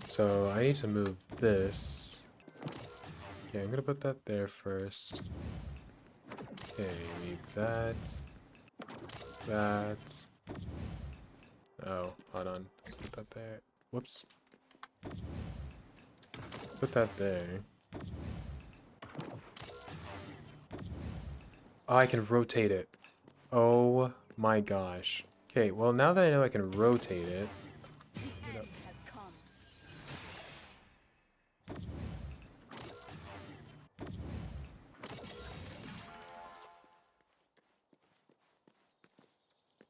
So I need to move this. Okay, I'm gonna put that there first. Okay, need that. That. Oh, hold on. Put that there. Whoops. Put that there. Oh, I can rotate it. Oh my gosh. Okay, well now that I know I can rotate it.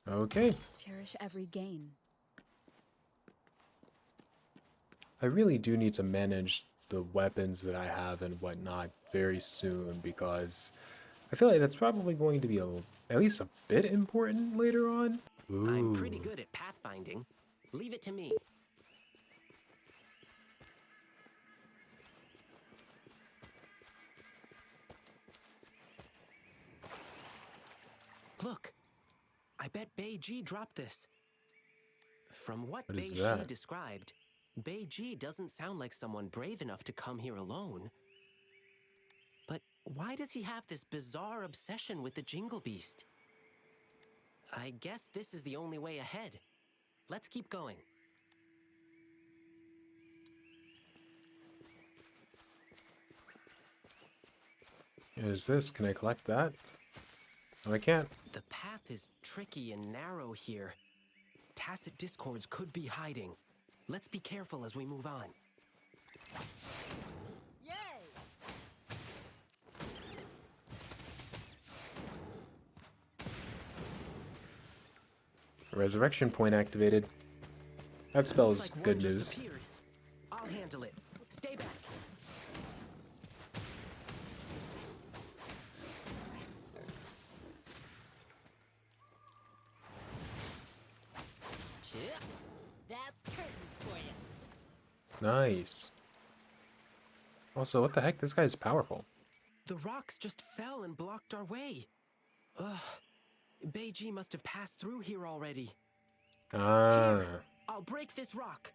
Okay. Cherish every gain. I really do need to manage the weapons that I have and whatnot very soon because I feel like that's probably going to be at least a bit important later on. I'm pretty Ooh. good at pathfinding. Leave it to me. Look, I bet Beiji dropped this. From what What is Beiji that? described, Beiji doesn't sound like someone brave enough to come here alone. But why does he have this bizarre obsession with the Jingle Beast? I guess this is the only way ahead. Let's keep going. Is this? Can I collect that? No, I can't. The path is tricky and narrow here. Tacit discords could be hiding. Let's be careful as we move on. Resurrection point activated. That spells Looks like good one just news. appeared. I'll handle it. Stay back. That's curtains for you. Nice. Also, what the heck? This guy's powerful. The rocks just fell and blocked our way. Ugh. Beiji must have passed through here already. Ah. Here, I'll break this rock.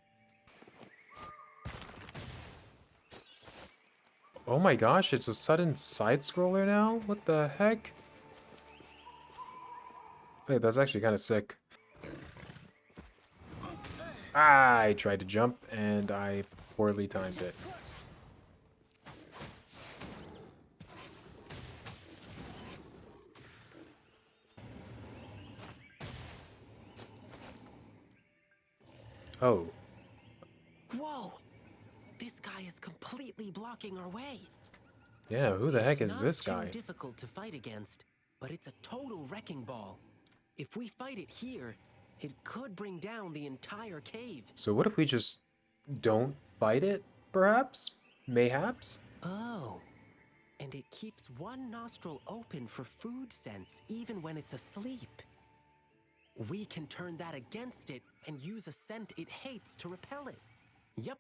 Oh my gosh, it's a sudden side scroller now? What the heck? Wait, that's actually kind of sick. I tried to jump and I poorly timed it. Oh. Whoa! This guy is completely blocking our way. Yeah, who the heck is It's this not guy? too difficult to fight against, but it's a total wrecking ball. If we fight it here, it could bring down the entire cave. So what if we just don't fight it, perhaps? Mayhaps? Oh. And it keeps one nostril open for food sense even when it's asleep. We can turn that against it and use a scent it hates to repel it. Yup,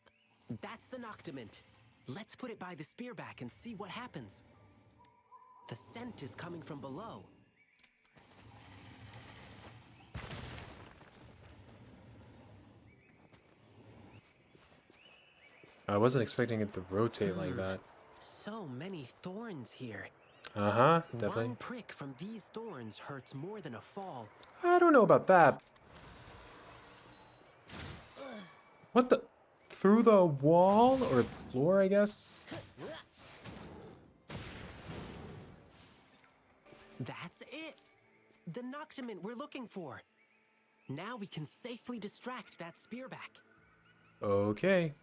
that's the Noctiment. Let's put it by the spearback and see what happens. The scent is coming from below. I wasn't expecting it to rotate like that. So many thorns here. Uh-huh, definitely. One prick from these thorns hurts more than a fall. I don't know about that. What the? Through the wall? Or floor, I guess? That's it! The Noctiment we're looking for. Now we can safely distract that spearback. Okay.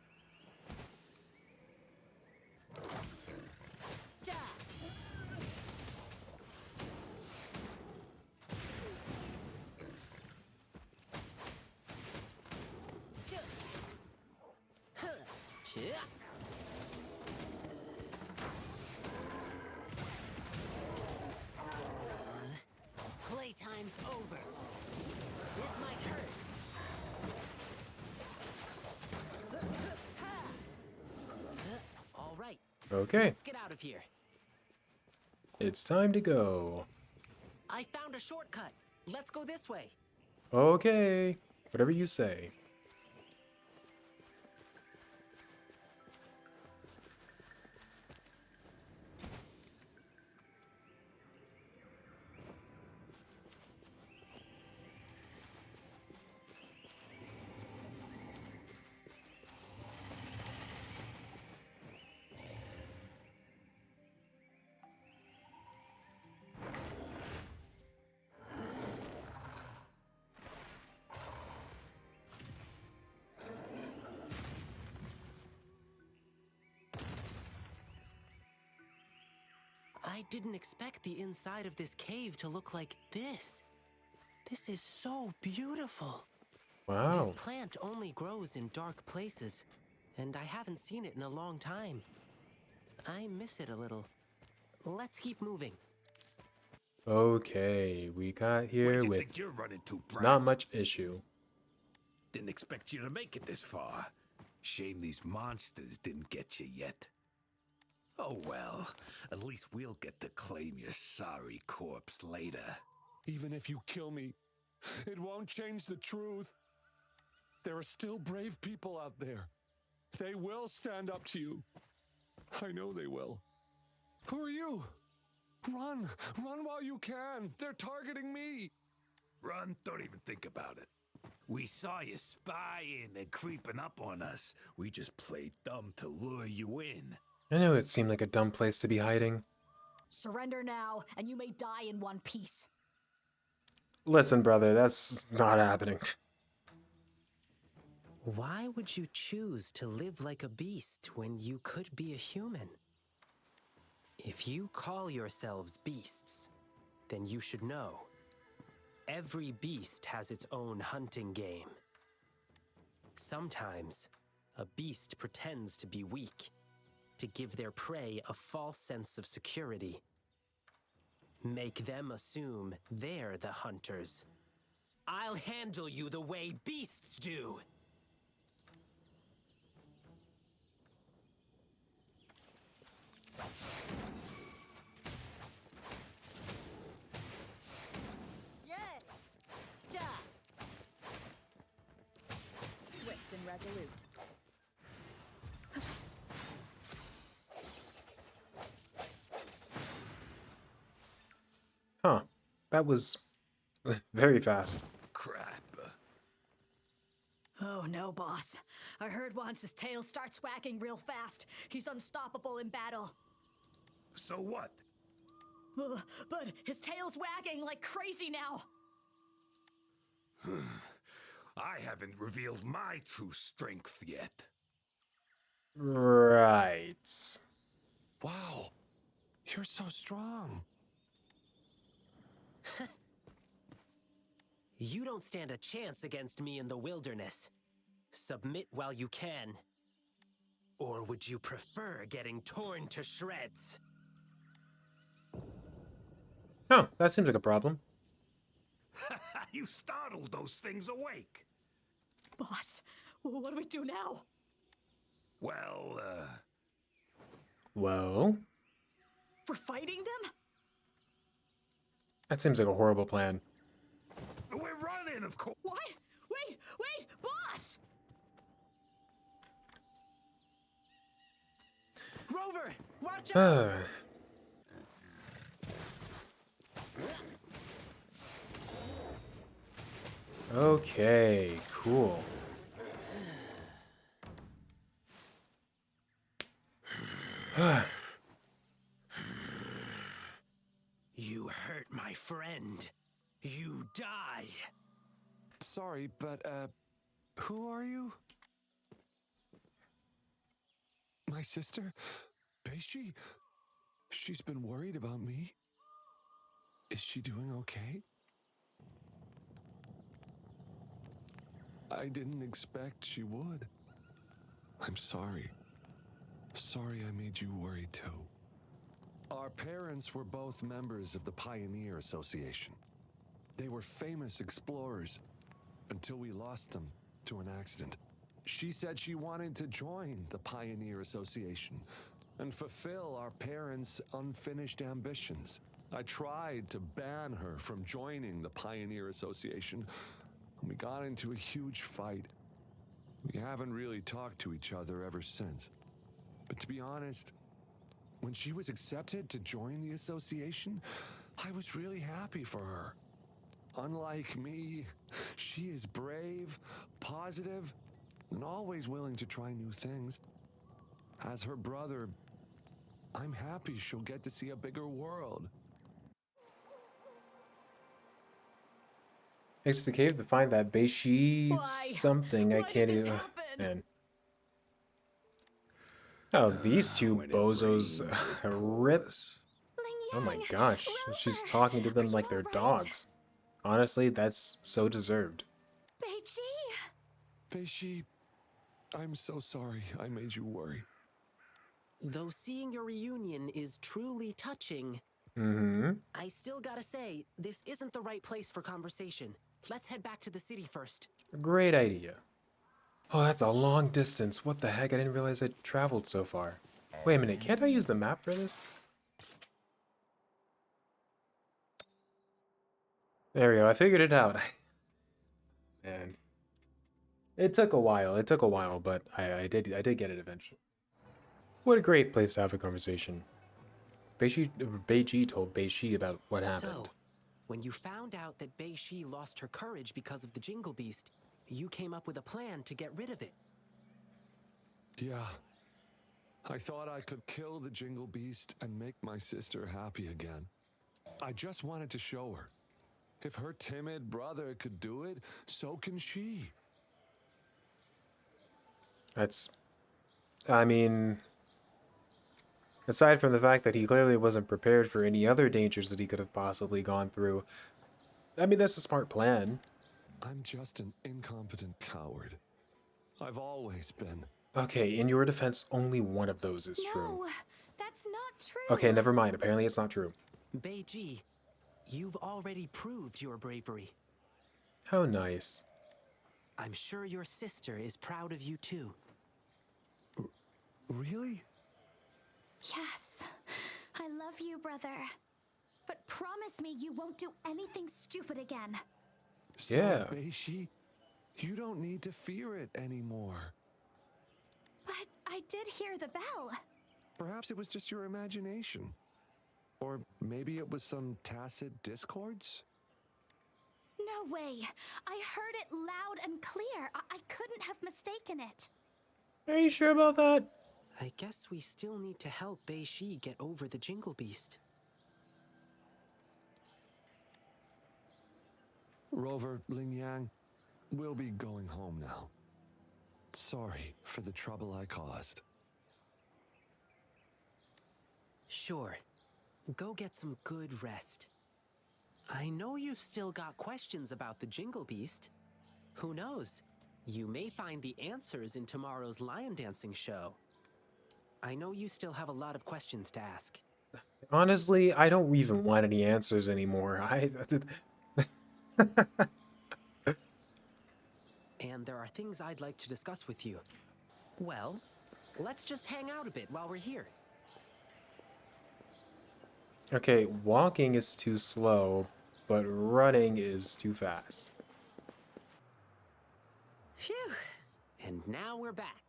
Playtime's over. This might hurt. All right. Okay. Let's get out of here. It's time to go. I found a shortcut. Let's go this way. Okay. Whatever you say. didn't expect the inside of this cave to look like this. This is so beautiful. This Wow. plant only grows in dark places, and I haven't seen it in a long time. I miss it a little. Let's keep moving. Okay, we got Where here do you with think you're running to, Brat? not much issue. Didn't expect you to make it this far. Shame these monsters didn't get you yet. Oh well, at least we'll get to claim your sorry corpse later. Even if you kill me, it won't change the truth. There are still brave people out there. They will stand up to you. I know they will. Who are you? Run! Run while you can! They're targeting me! Run, don't even think about it. We saw you spying and creeping up on us. We just played dumb to lure you in. I know it seemed like a dumb place to be hiding. Surrender now, and you may die in one piece. Listen, brother, that's not happening. Why would you choose to live like a beast when you could be a human? If you call yourselves beasts, then you should know. Every beast has its own hunting game. Sometimes, a beast pretends to be weak, to give their prey a false sense of security. Make them assume they're the hunters. I'll handle you the way beasts do! Yeah! Ja! Swift and resolute. Huh. That was very fast. Crap. Oh no, boss. I heard once his tail starts wagging real fast. He's unstoppable in battle. So what? But his tail's wagging like crazy now. I haven't revealed my true strength yet. Right. Wow, you're so strong. You don't stand a chance against me in the wilderness. Submit while you can. Or would you prefer getting torn to shreds? Oh, that seems like a problem. You startled those things awake. Boss, what do we do now? Well, Well, We're fighting them? that seems like a horrible plan. we're running, of course. What? Wait, boss! Rover, watch out! Okay, cool. You hurt my friend. You die. Sorry, but, who are you? My sister? Beishi? She's been worried about me. Is she doing okay? I didn't expect she would. I'm sorry. Sorry I made you worried too. Our parents were both members of the Pioneer Association. They were famous explorers until we lost them to an accident. She said she wanted to join the Pioneer Association and fulfill our parents' unfinished ambitions. I tried to ban her from joining the Pioneer Association. We got into a huge fight. We haven't really talked to each other ever since. But to be honest, when she was accepted to join the association, I was really happy for her. Unlike me, she is brave, positive, and always willing to try new things. As her brother, I'm happy she'll get to see a bigger world. Exit the cave to find that Beishi Why? something. I Why can't did this even. happen? Man. Oh, these two When it bozos rains, it rip. pours. Ling Oh my Yang! gosh, she's Rover! talking to Are them you like they're alright? dogs. Honestly, that's so deserved. Beiji! Feishi, I'm so sorry I made you worry. Though seeing your reunion is truly touching, Mm-hmm. I still gotta say, this isn't the right place for conversation. Let's head back to the city first. Great idea. Oh, that's a long distance. What the heck? I didn't realize I traveled so far. Wait a minute, can't I use the map for this? There we go, I figured it out. Man. It took a while. It took a while, but I did get it eventually. What a great place to have a conversation. Beiji told Beishi about what happened. So, when you found out that Bei Shi lost her courage because of the Jingle Beast, you came up with a plan to get rid of it. Yeah. I thought I could kill the Jingle Beast and make my sister happy again. I just wanted to show her. If her timid brother could do it, so can she. I mean, aside from the fact that he clearly wasn't prepared for any other dangers that he could have possibly gone through, I mean, that's a smart plan. I'm just an incompetent coward. I've always been. Okay, in your defense, only one of those is true. No, that's not true. Okay, never mind. Apparently it's not true. Beiji, you've already proved your bravery. How nice. I'm sure your sister is proud of you too. Really? Yes. I love you, brother. But promise me you won't do anything stupid again. So, Yeah. Beishi, you don't need to fear it anymore. But I did hear the bell. Perhaps it was just your imagination. Or maybe it was some tacit discords? No way. I heard it loud and clear. I couldn't have mistaken it. Are you sure about that? I guess we still need to help Bei Shi get over the Jingle Beast. Rover, Lin Yang, we'll be going home now. Sorry for the trouble I caused. Sure. Go get some good rest. I know you've still got questions about the Jingle Beast. Who knows? You may find the answers in tomorrow's lion dancing show. I know you still have a lot of questions to ask. Honestly, I don't even want any answers anymore. And there are things I'd like to discuss with you. Well, let's just hang out a bit while we're here. Okay, walking is too slow, but running is too fast. Phew. And now we're back.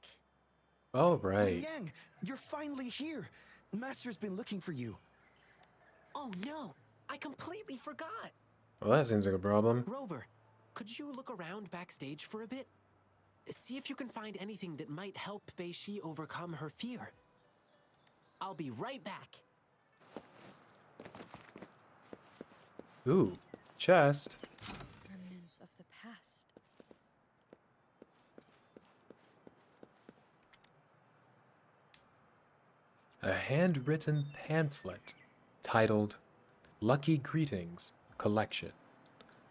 All right. Yang, you're finally here. Master's been looking for you. Oh no, I completely forgot. Well, that seems like a problem. Rover, could you look around backstage for a bit? See if you can find anything that might help Bei Shi overcome her fear. I'll be right back. Ooh, chest. Remnants of the past. A handwritten pamphlet titled Lucky Greetings Collection.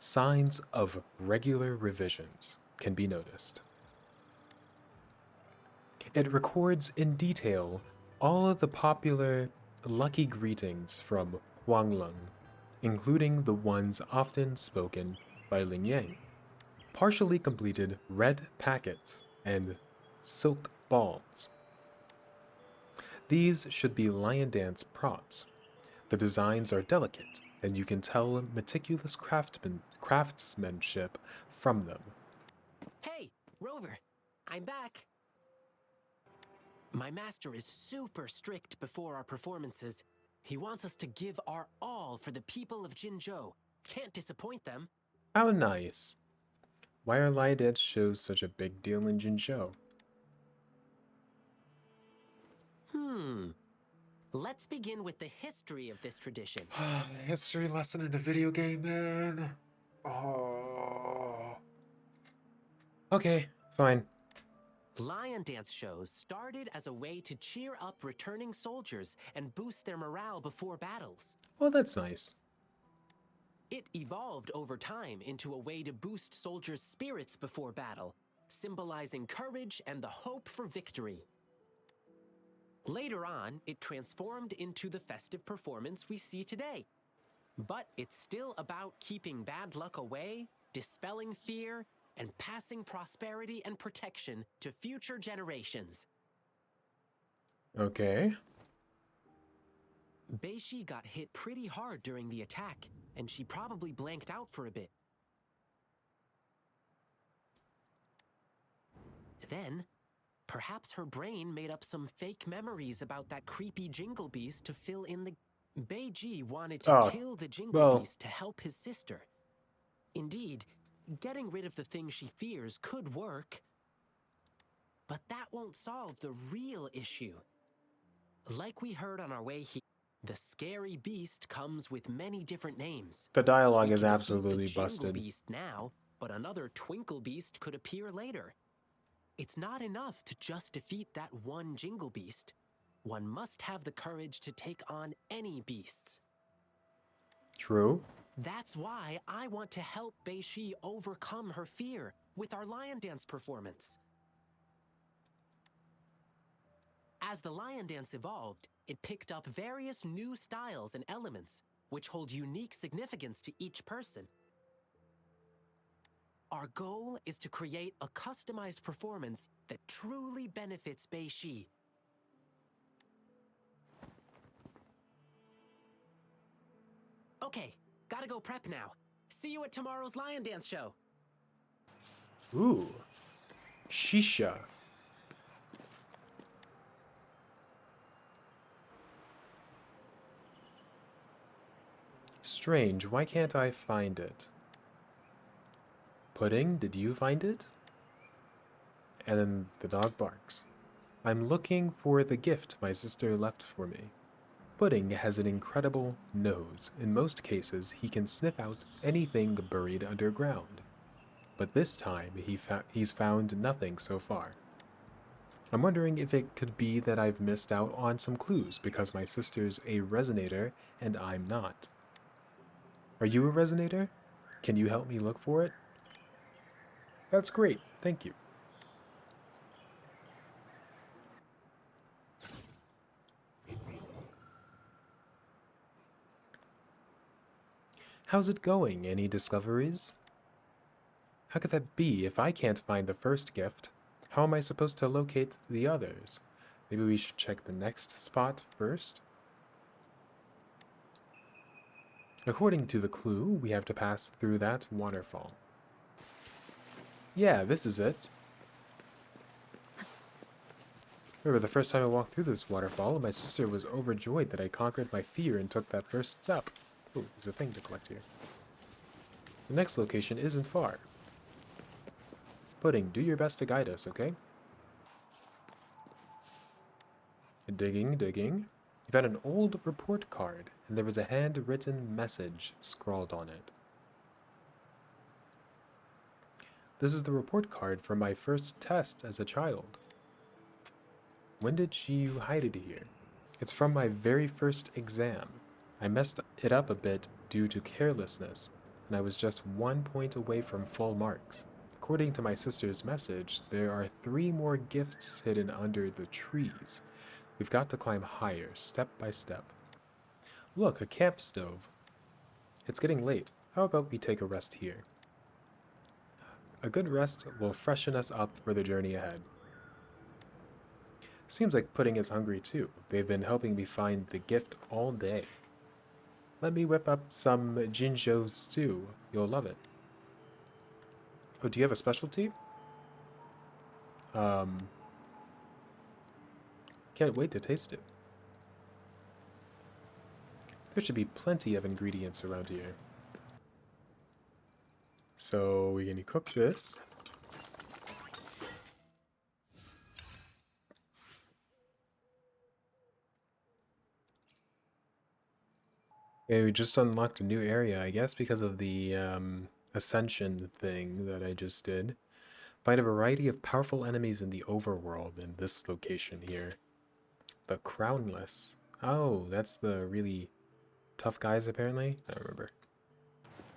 Signs of regular revisions can be noticed. It records in detail all of the popular lucky greetings from Huanglong, including the ones often spoken by Lin Yang. Partially completed red packets and silk balls. These should be lion dance props. The designs are delicate, and you can tell meticulous craftsmanship from them. Hey, Rover, I'm back. My master is super strict before our performances. He wants us to give our all for the people of Jinzhou. Can't disappoint them. How nice. Why are lion dance shows such a big deal in Jinzhou? Let's begin with the history of this tradition. History lesson in a video game, man. Oh. Okay, fine. Lion dance shows started as a way to cheer up returning soldiers and boost their morale before battles. Well, that's nice. It evolved over time into a way to boost soldiers' spirits before battle, symbolizing courage and the hope for victory. Later on, it transformed into the festive performance we see today. But it's still about keeping bad luck away, dispelling fear, and passing prosperity and protection to future generations. Okay. Beishi got hit pretty hard during the attack, and she probably blanked out for a bit. Then, perhaps her brain made up some fake memories about that creepy Jingle Beast to fill in the... Beiji wanted to kill the Jingle Beast to help his sister. Indeed, getting rid of the thing she fears could work. But that won't solve the real issue. Like we heard on our way here, the scary beast comes with many different names. The dialogue We is can defeat absolutely the Jingle busted. Beast now, but another Twinkle Beast could appear later. It's not enough to just defeat that one Jingle Beast. One must have the courage to take on any beasts. True. That's why I want to help Beishi overcome her fear with our lion dance performance. As the lion dance evolved, it picked up various new styles and elements, which hold unique significance to each person. Our goal is to create a customized performance that truly benefits Beishi. Okay, gotta go prep now. See you at tomorrow's lion dance show. Ooh. Shisha. Strange, why can't I find it? Pudding, did you find it? And then the dog barks. I'm looking for the gift my sister left for me. Pudding has an incredible nose. In most cases, he can sniff out anything buried underground. But this time, he's found nothing so far. I'm wondering if it could be that I've missed out on some clues because my sister's a resonator and I'm not. Are you a resonator? Can you help me look for it? That's great, thank you. How's it going? Any discoveries? How could that be? If I can't find the first gift, how am I supposed to locate the others? Maybe we should check the next spot first? According to the clue, we have to pass through that waterfall. Yeah, this is it. Remember, the first time I walked through this waterfall, my sister was overjoyed that I conquered my fear and took that first step. Oh, there's a thing to collect here. The next location isn't far. Pudding, do your best to guide us, okay? Digging, digging. You found an old report card, and there was a handwritten message scrawled on it. This is the report card from my first test as a child. When did she hide it here? It's from my very first exam. I messed it up a bit due to carelessness, and I was just 1 point away from full marks. According to my sister's message, there are 3 more gifts hidden under the trees. We've got to climb higher, step by step. Look, a camp stove. It's getting late. How about we take a rest here? A good rest will freshen us up for the journey ahead. Seems like Pudding is hungry too. They've been helping me find the gift all day. Let me whip up some Jinzhou stew. You'll love it. Oh, do you have a specialty? Can't wait to taste it. There should be plenty of ingredients around here. So we're gonna cook this. Okay, we just unlocked a new area, I guess because of the ascension thing that I just did. Find a variety of powerful enemies in the overworld in this location here. The Crownless. Oh, that's the really tough guys apparently? I don't remember.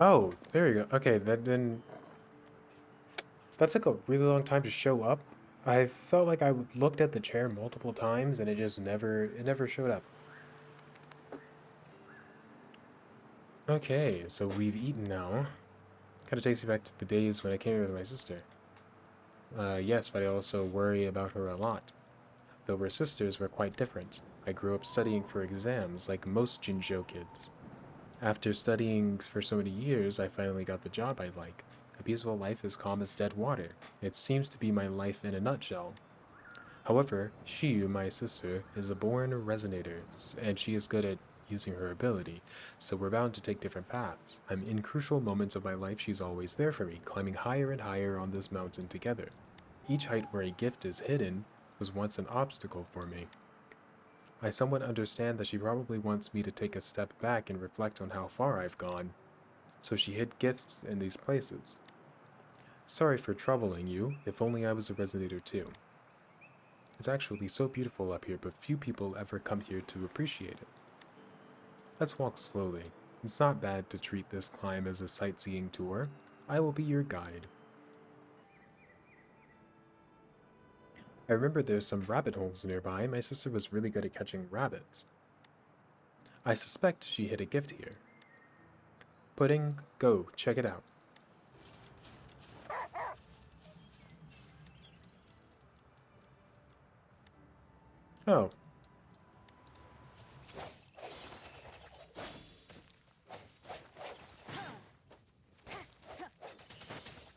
Oh, there you go. Okay, that took a really long time to show up. I felt like I looked at the chair multiple times and it never showed up. Okay, so we've eaten now. Kinda takes me back to the days when I came here with my sister. Yes, but I also worry about her a lot. Though we're sisters, we're quite different. I grew up studying for exams, like most Jinzhou kids. After studying for so many years, I finally got the job I like. A peaceful life as calm as dead water. It seems to be my life in a nutshell. However, she, my sister, is a born resonator, and she is good at using her ability, so we're bound to take different paths. I'm in crucial moments of my life, she's always there for me, climbing higher and higher on this mountain together. Each height where a gift is hidden was once an obstacle for me. I somewhat understand that she probably wants me to take a step back and reflect on how far I've gone, so she hid gifts in these places. Sorry for troubling you, if only I was a resonator too. It's actually so beautiful up here, but few people ever come here to appreciate it. Let's walk slowly. It's not bad to treat this climb as a sightseeing tour. I will be your guide. I remember there's some rabbit holes nearby. My sister was really good at catching rabbits. I suspect she hid a gift here. Pudding, go, check it out. Oh.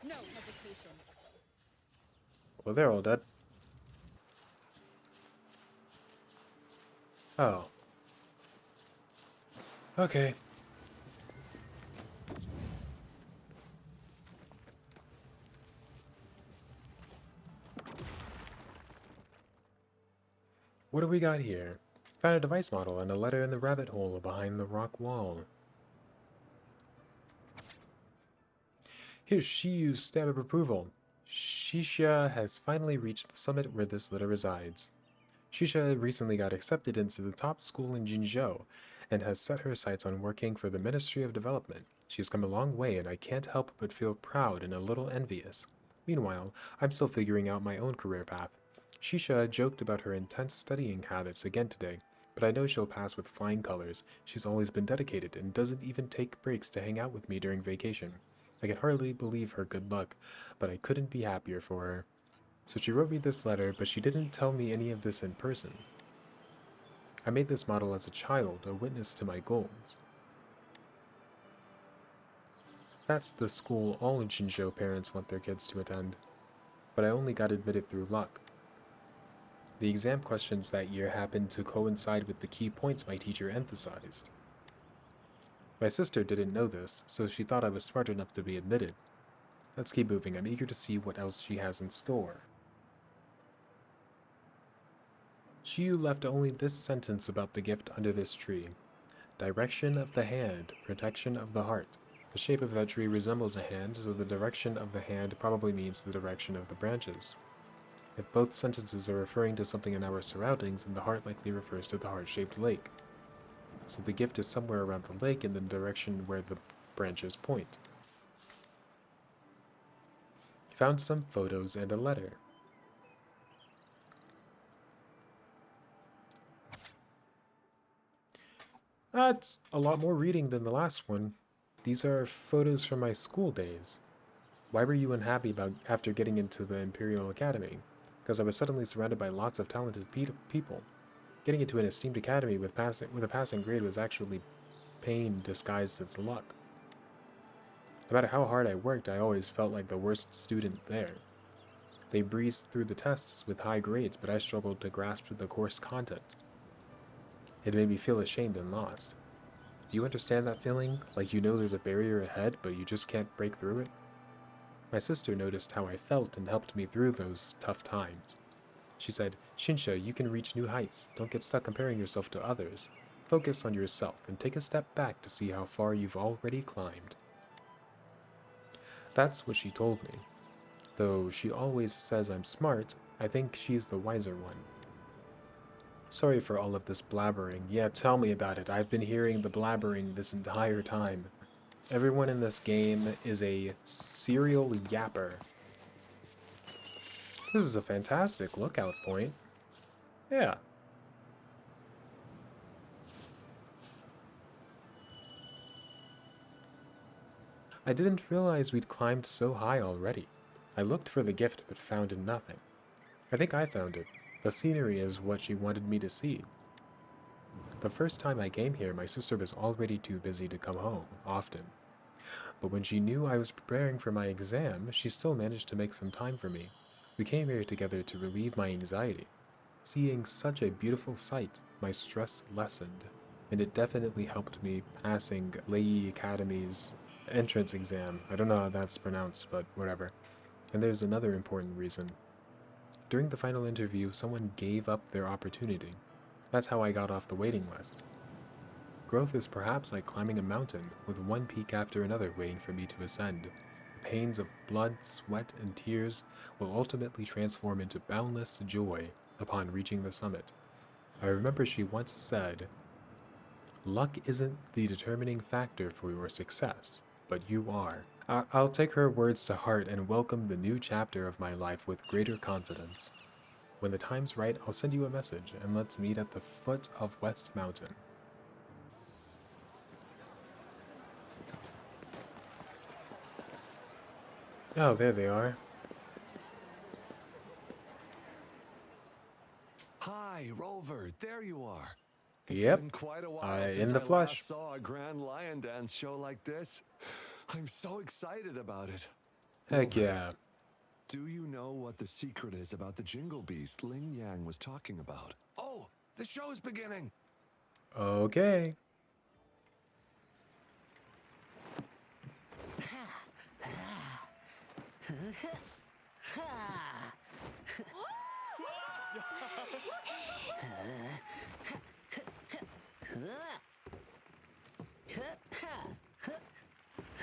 No hesitation. Well, they're all dead. Oh. Okay. What do we got here? Found a device model and a letter in the rabbit hole behind the rock wall. Here's Shiyu's stamp of approval. Shisha has finally reached the summit where this letter resides. Shisha recently got accepted into the top school in Jinzhou and has set her sights on working for the Ministry of Development. She has come a long way and I can't help but feel proud and a little envious. Meanwhile, I'm still figuring out my own career path. Shisha joked about her intense studying habits again today, but I know she'll pass with flying colors. She's always been dedicated and doesn't even take breaks to hang out with me during vacation. I can hardly believe her good luck, but I couldn't be happier for her. So she wrote me this letter, but she didn't tell me any of this in person. I made this model as a child, a witness to my goals. That's the school all Jinzhou parents want their kids to attend, but I only got admitted through luck. The exam questions that year happened to coincide with the key points my teacher emphasized. My sister didn't know this, so she thought I was smart enough to be admitted. Let's keep moving. I'm eager to see what else she has in store. Shiyu left only this sentence about the gift under this tree. Direction of the hand, protection of the heart. The shape of that tree resembles a hand, so the direction of the hand probably means the direction of the branches. If both sentences are referring to something in our surroundings, then the heart likely refers to the heart-shaped lake. So the gift is somewhere around the lake in the direction where the branches point. Found some photos and a letter. That's a lot more reading than the last one. These are photos from my school days. Why were you unhappy about after getting into the Imperial Academy? Because I was suddenly surrounded by lots of talented people. Getting into an esteemed academy with a passing grade was actually pain disguised as luck. No matter how hard I worked, I always felt like the worst student there. They breezed through the tests with high grades, but I struggled to grasp the course content. It made me feel ashamed and lost. Do you understand that feeling? Like you know there's a barrier ahead, but you just can't break through it? My sister noticed how I felt and helped me through those tough times. She said, Shinsha, you can reach new heights. Don't get stuck comparing yourself to others. Focus on yourself and take a step back to see how far you've already climbed. That's what she told me. Though she always says I'm smart, I think she's the wiser one. Sorry for all of this blabbering. Yeah, tell me about it. I've been hearing the blabbering this entire time. Everyone in this game is a serial yapper. This is a fantastic lookout point. Yeah. I didn't realize we'd climbed so high already. I looked for the gift but found nothing. I think I found it. The scenery is what she wanted me to see. The first time I came here, my sister was already too busy to come home, often. But when she knew I was preparing for my exam, she still managed to make some time for me. We came here together to relieve my anxiety. Seeing such a beautiful sight, my stress lessened, and it definitely helped me passing Lei Academy's entrance exam. I don't know how that's pronounced, but whatever. And there's another important reason. During the final interview, someone gave up their opportunity. That's how I got off the waiting list. Growth is perhaps like climbing a mountain, with one peak after another waiting for me to ascend. The pains of blood, sweat, and tears will ultimately transform into boundless joy upon reaching the summit. I remember she once said, "Luck isn't the determining factor for your success, but you are." I'll take her words to heart and welcome the new chapter of my life with greater confidence. When the time's right, I'll send you a message, and let's meet at the foot of West Mountain. Oh, there they are. Hi, Rover. There you are. It's Yep. been quite a while In since the I flesh. last saw a grand lion dance show like this. I'm so excited about it. Heck Rover, yeah. do you know what the secret is about the Jingle Beast Ling Yang was talking about? Oh, the show's beginning. Okay.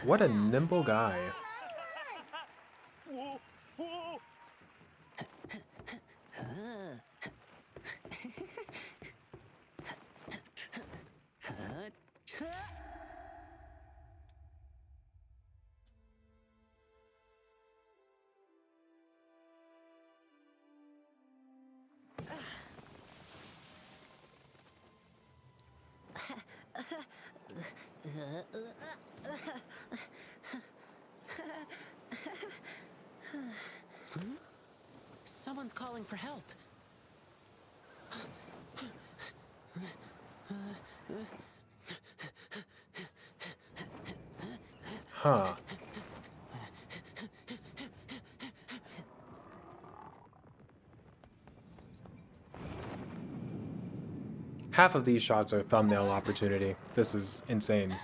What a nimble guy. Someone's calling for help. Huh. Half of these shots are thumbnail opportunity. This is insane.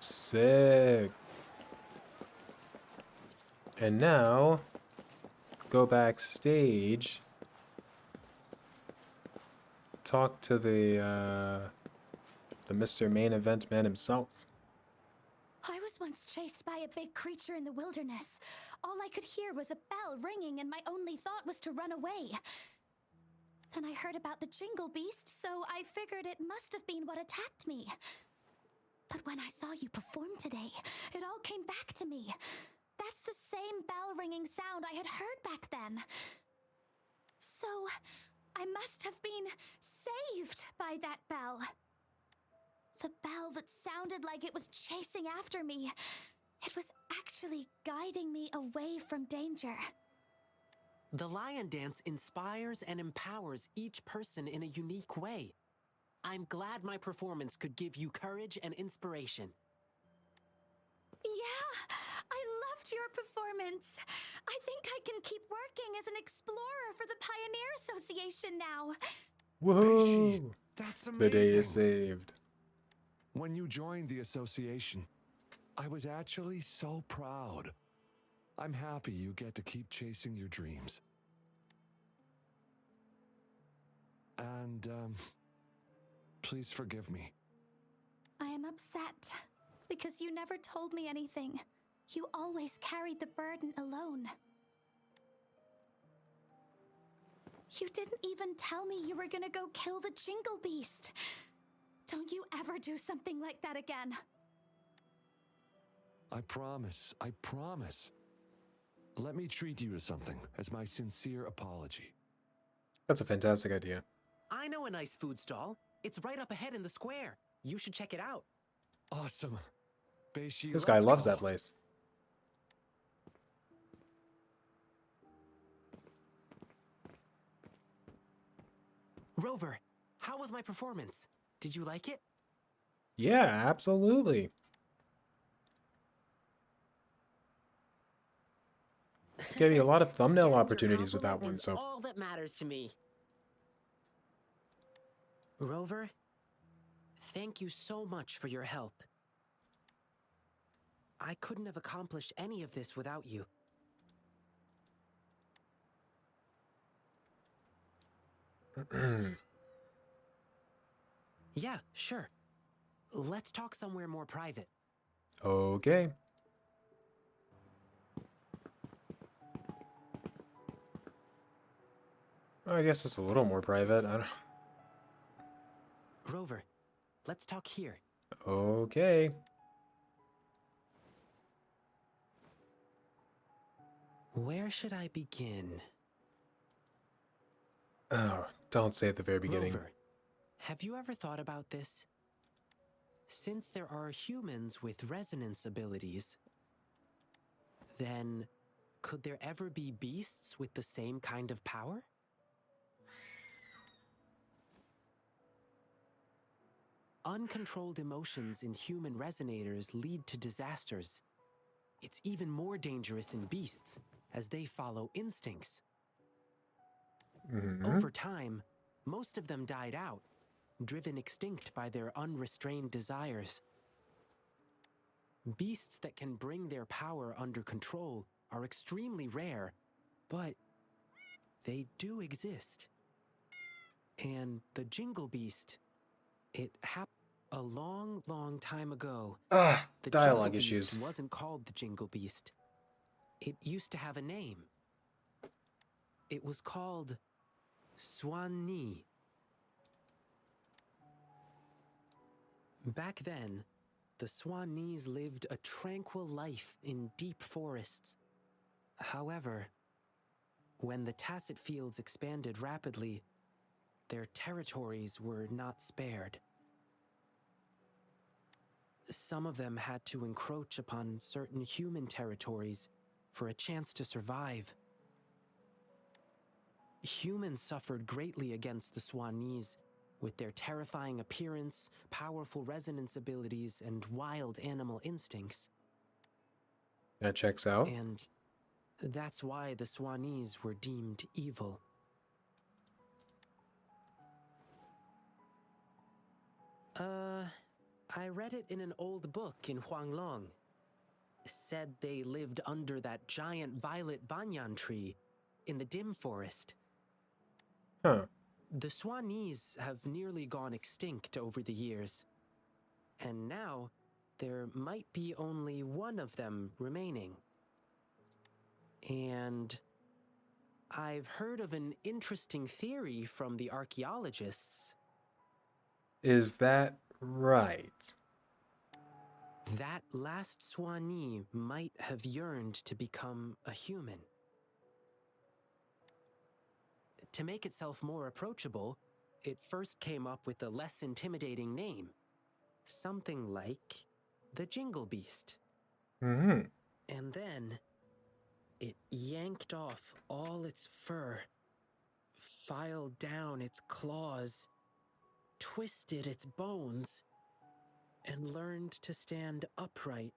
Sick. And now, go backstage. Talk to the Mr. Main Event Man himself. I was once chased by a big creature in the wilderness. All I could hear was a bell ringing, and my only thought was to run away. Then I heard about the Jingle Beast, so I figured it must have been what attacked me. But when I saw you perform today, it all came back to me. That's the same bell-ringing sound I had heard back then. So, I must have been saved by that bell. The bell that sounded like it was chasing after me. It was actually guiding me away from danger. The lion dance inspires and empowers each person in a unique way. I'm glad my performance could give you courage and inspiration. Yeah, I loved your performance. I think I can keep working as an explorer for the Pioneer Association now. Whoa! That's The day is amazing. saved. When you joined the association, I was actually so proud. I'm happy you get to keep chasing your dreams. And, please forgive me. I am upset because you never told me anything. You always carried the burden alone. You didn't even tell me you were gonna go kill the Jingle Beast. Don't you ever do something like that again. I promise. I promise. Let me treat you to something as my sincere apology. That's a fantastic idea. I know a nice food stall. It's right up ahead in the square. You should check it out. Awesome. Beishi, This guy let's loves go. that place. Rover, how was my performance? Did you like it? Yeah, absolutely. Gave you a lot of thumbnail Getting your opportunities with that compliment one, is so all that matters to me. Rover, thank you so much for your help. I couldn't have accomplished any of this without you. Yeah, sure. Let's talk somewhere more private. okay. I guess it's a little more private. I don't... Rover, let's talk here. Okay. Where should I begin? Oh, don't say at the very beginning. Rover, have you ever thought about this? Since there are humans with resonance abilities, then could there ever be beasts with the same kind of power? Uncontrolled emotions in human resonators lead to disasters. It's even more dangerous in beasts, as they follow instincts. Over time, most of them died out, driven extinct by their unrestrained desires. Beasts that can bring their power under control are extremely rare, but they do exist. And the Jingle Beast, it happened a long, long time ago. The Dialogue Jingle issues. Beast wasn't called the Jingle Beast. It used to have a name. It was called Swan-Ni. Back then, the Swan-Nis lived a tranquil life in deep forests. However, when the Tacet Fields expanded rapidly, their territories were not spared. Some of them had to encroach upon certain human territories for a chance to survive. Humans suffered greatly against the Swan-Nis, with their terrifying appearance, powerful resonance abilities, and wild animal instincts. That checks out. And that's why the Swan-Nis were deemed evil. I read it in an old book in Huanglong. Said they lived under that giant violet banyan tree in the dim forest. Huh. The Swan-Nis have nearly gone extinct over the years. And now, there might be only one of them remaining. And I've heard of an interesting theory from the archaeologists. Is that right? That last Swan-Ni might have yearned to become a human. To make itself more approachable, it first came up with a less intimidating name. Something like the Jingle Beast. Mm-hmm. And then It yanked off all its fur, filed down its claws, twisted its bones, and learned to stand upright.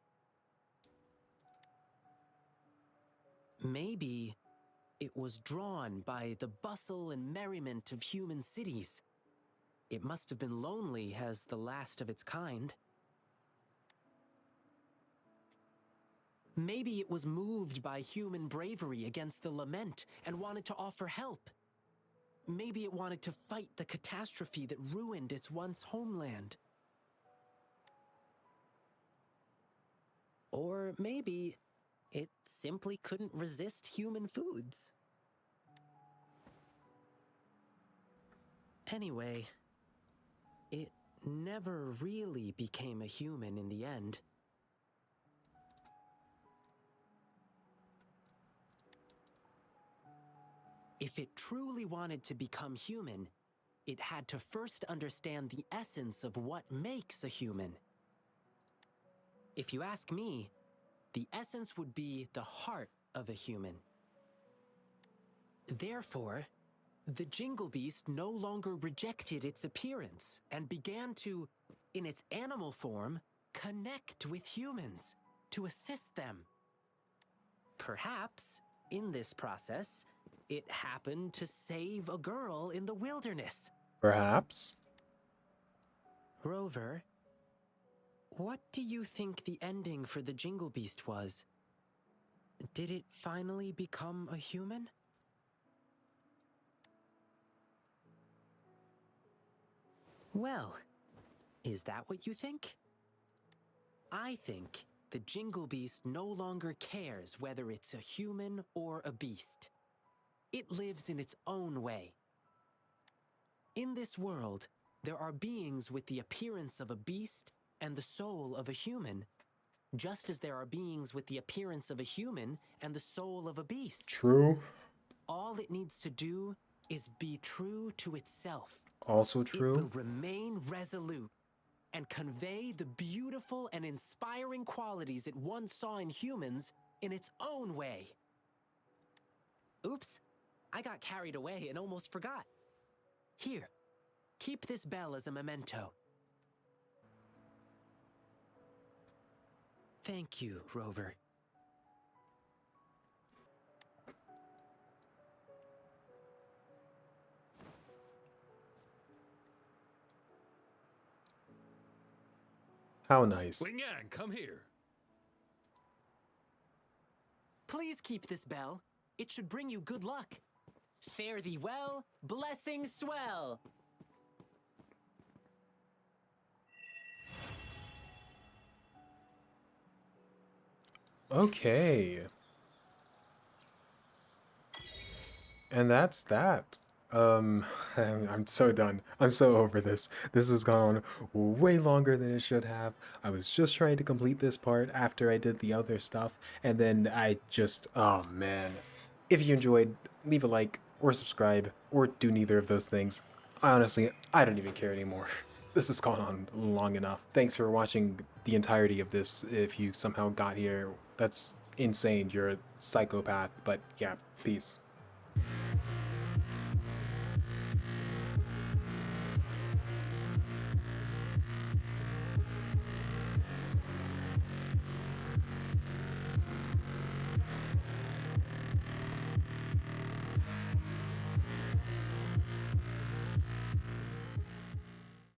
Maybe it was drawn by the bustle and merriment of human cities. It must have been lonely as the last of its kind. Maybe it was moved by human bravery against the lament and wanted to offer help. Maybe it wanted to fight the catastrophe that ruined its once homeland. Or maybe it simply couldn't resist human foods. Anyway, it never really became a human in the end. If it truly wanted to become human, it had to first understand the essence of what makes a human. If you ask me, the essence would be the heart of a human. Therefore, the Jingle Beast no longer rejected its appearance and began to, in its animal form, connect with humans, to assist them. Perhaps, in this process, it happened to save a girl in the wilderness. Perhaps. Rover, what do you think the ending for the Jingle Beast was? Did it finally become a human? Well, is that what you think? I think the Jingle Beast no longer cares whether it's a human or a beast. It lives in its own way. In this world, there are beings with the appearance of a beast and the soul of a human, just as there are beings with the appearance of a human and the soul of a beast. True. All it needs to do is be true to itself. Also It will true. remain resolute and convey the beautiful and inspiring qualities it once saw in humans in its own way. Oops, I got carried away and almost forgot. Here, keep this bell as a memento. Thank you, Rover. How nice. Ling Yang, come here. Please keep this bell. It should bring you good luck. Fare thee well, blessing swell. Okay. And that's that. I'm so done. I'm so over this. This has gone on way longer than it should have. I was just trying to complete this part after I did the other stuff, and then I just, oh man. If you enjoyed, leave a like, or subscribe, or do neither of those things. I don't even care anymore. This has gone on long enough. Thanks for watching the entirety of this. If you somehow got here, that's insane. You're a psychopath, but yeah, peace.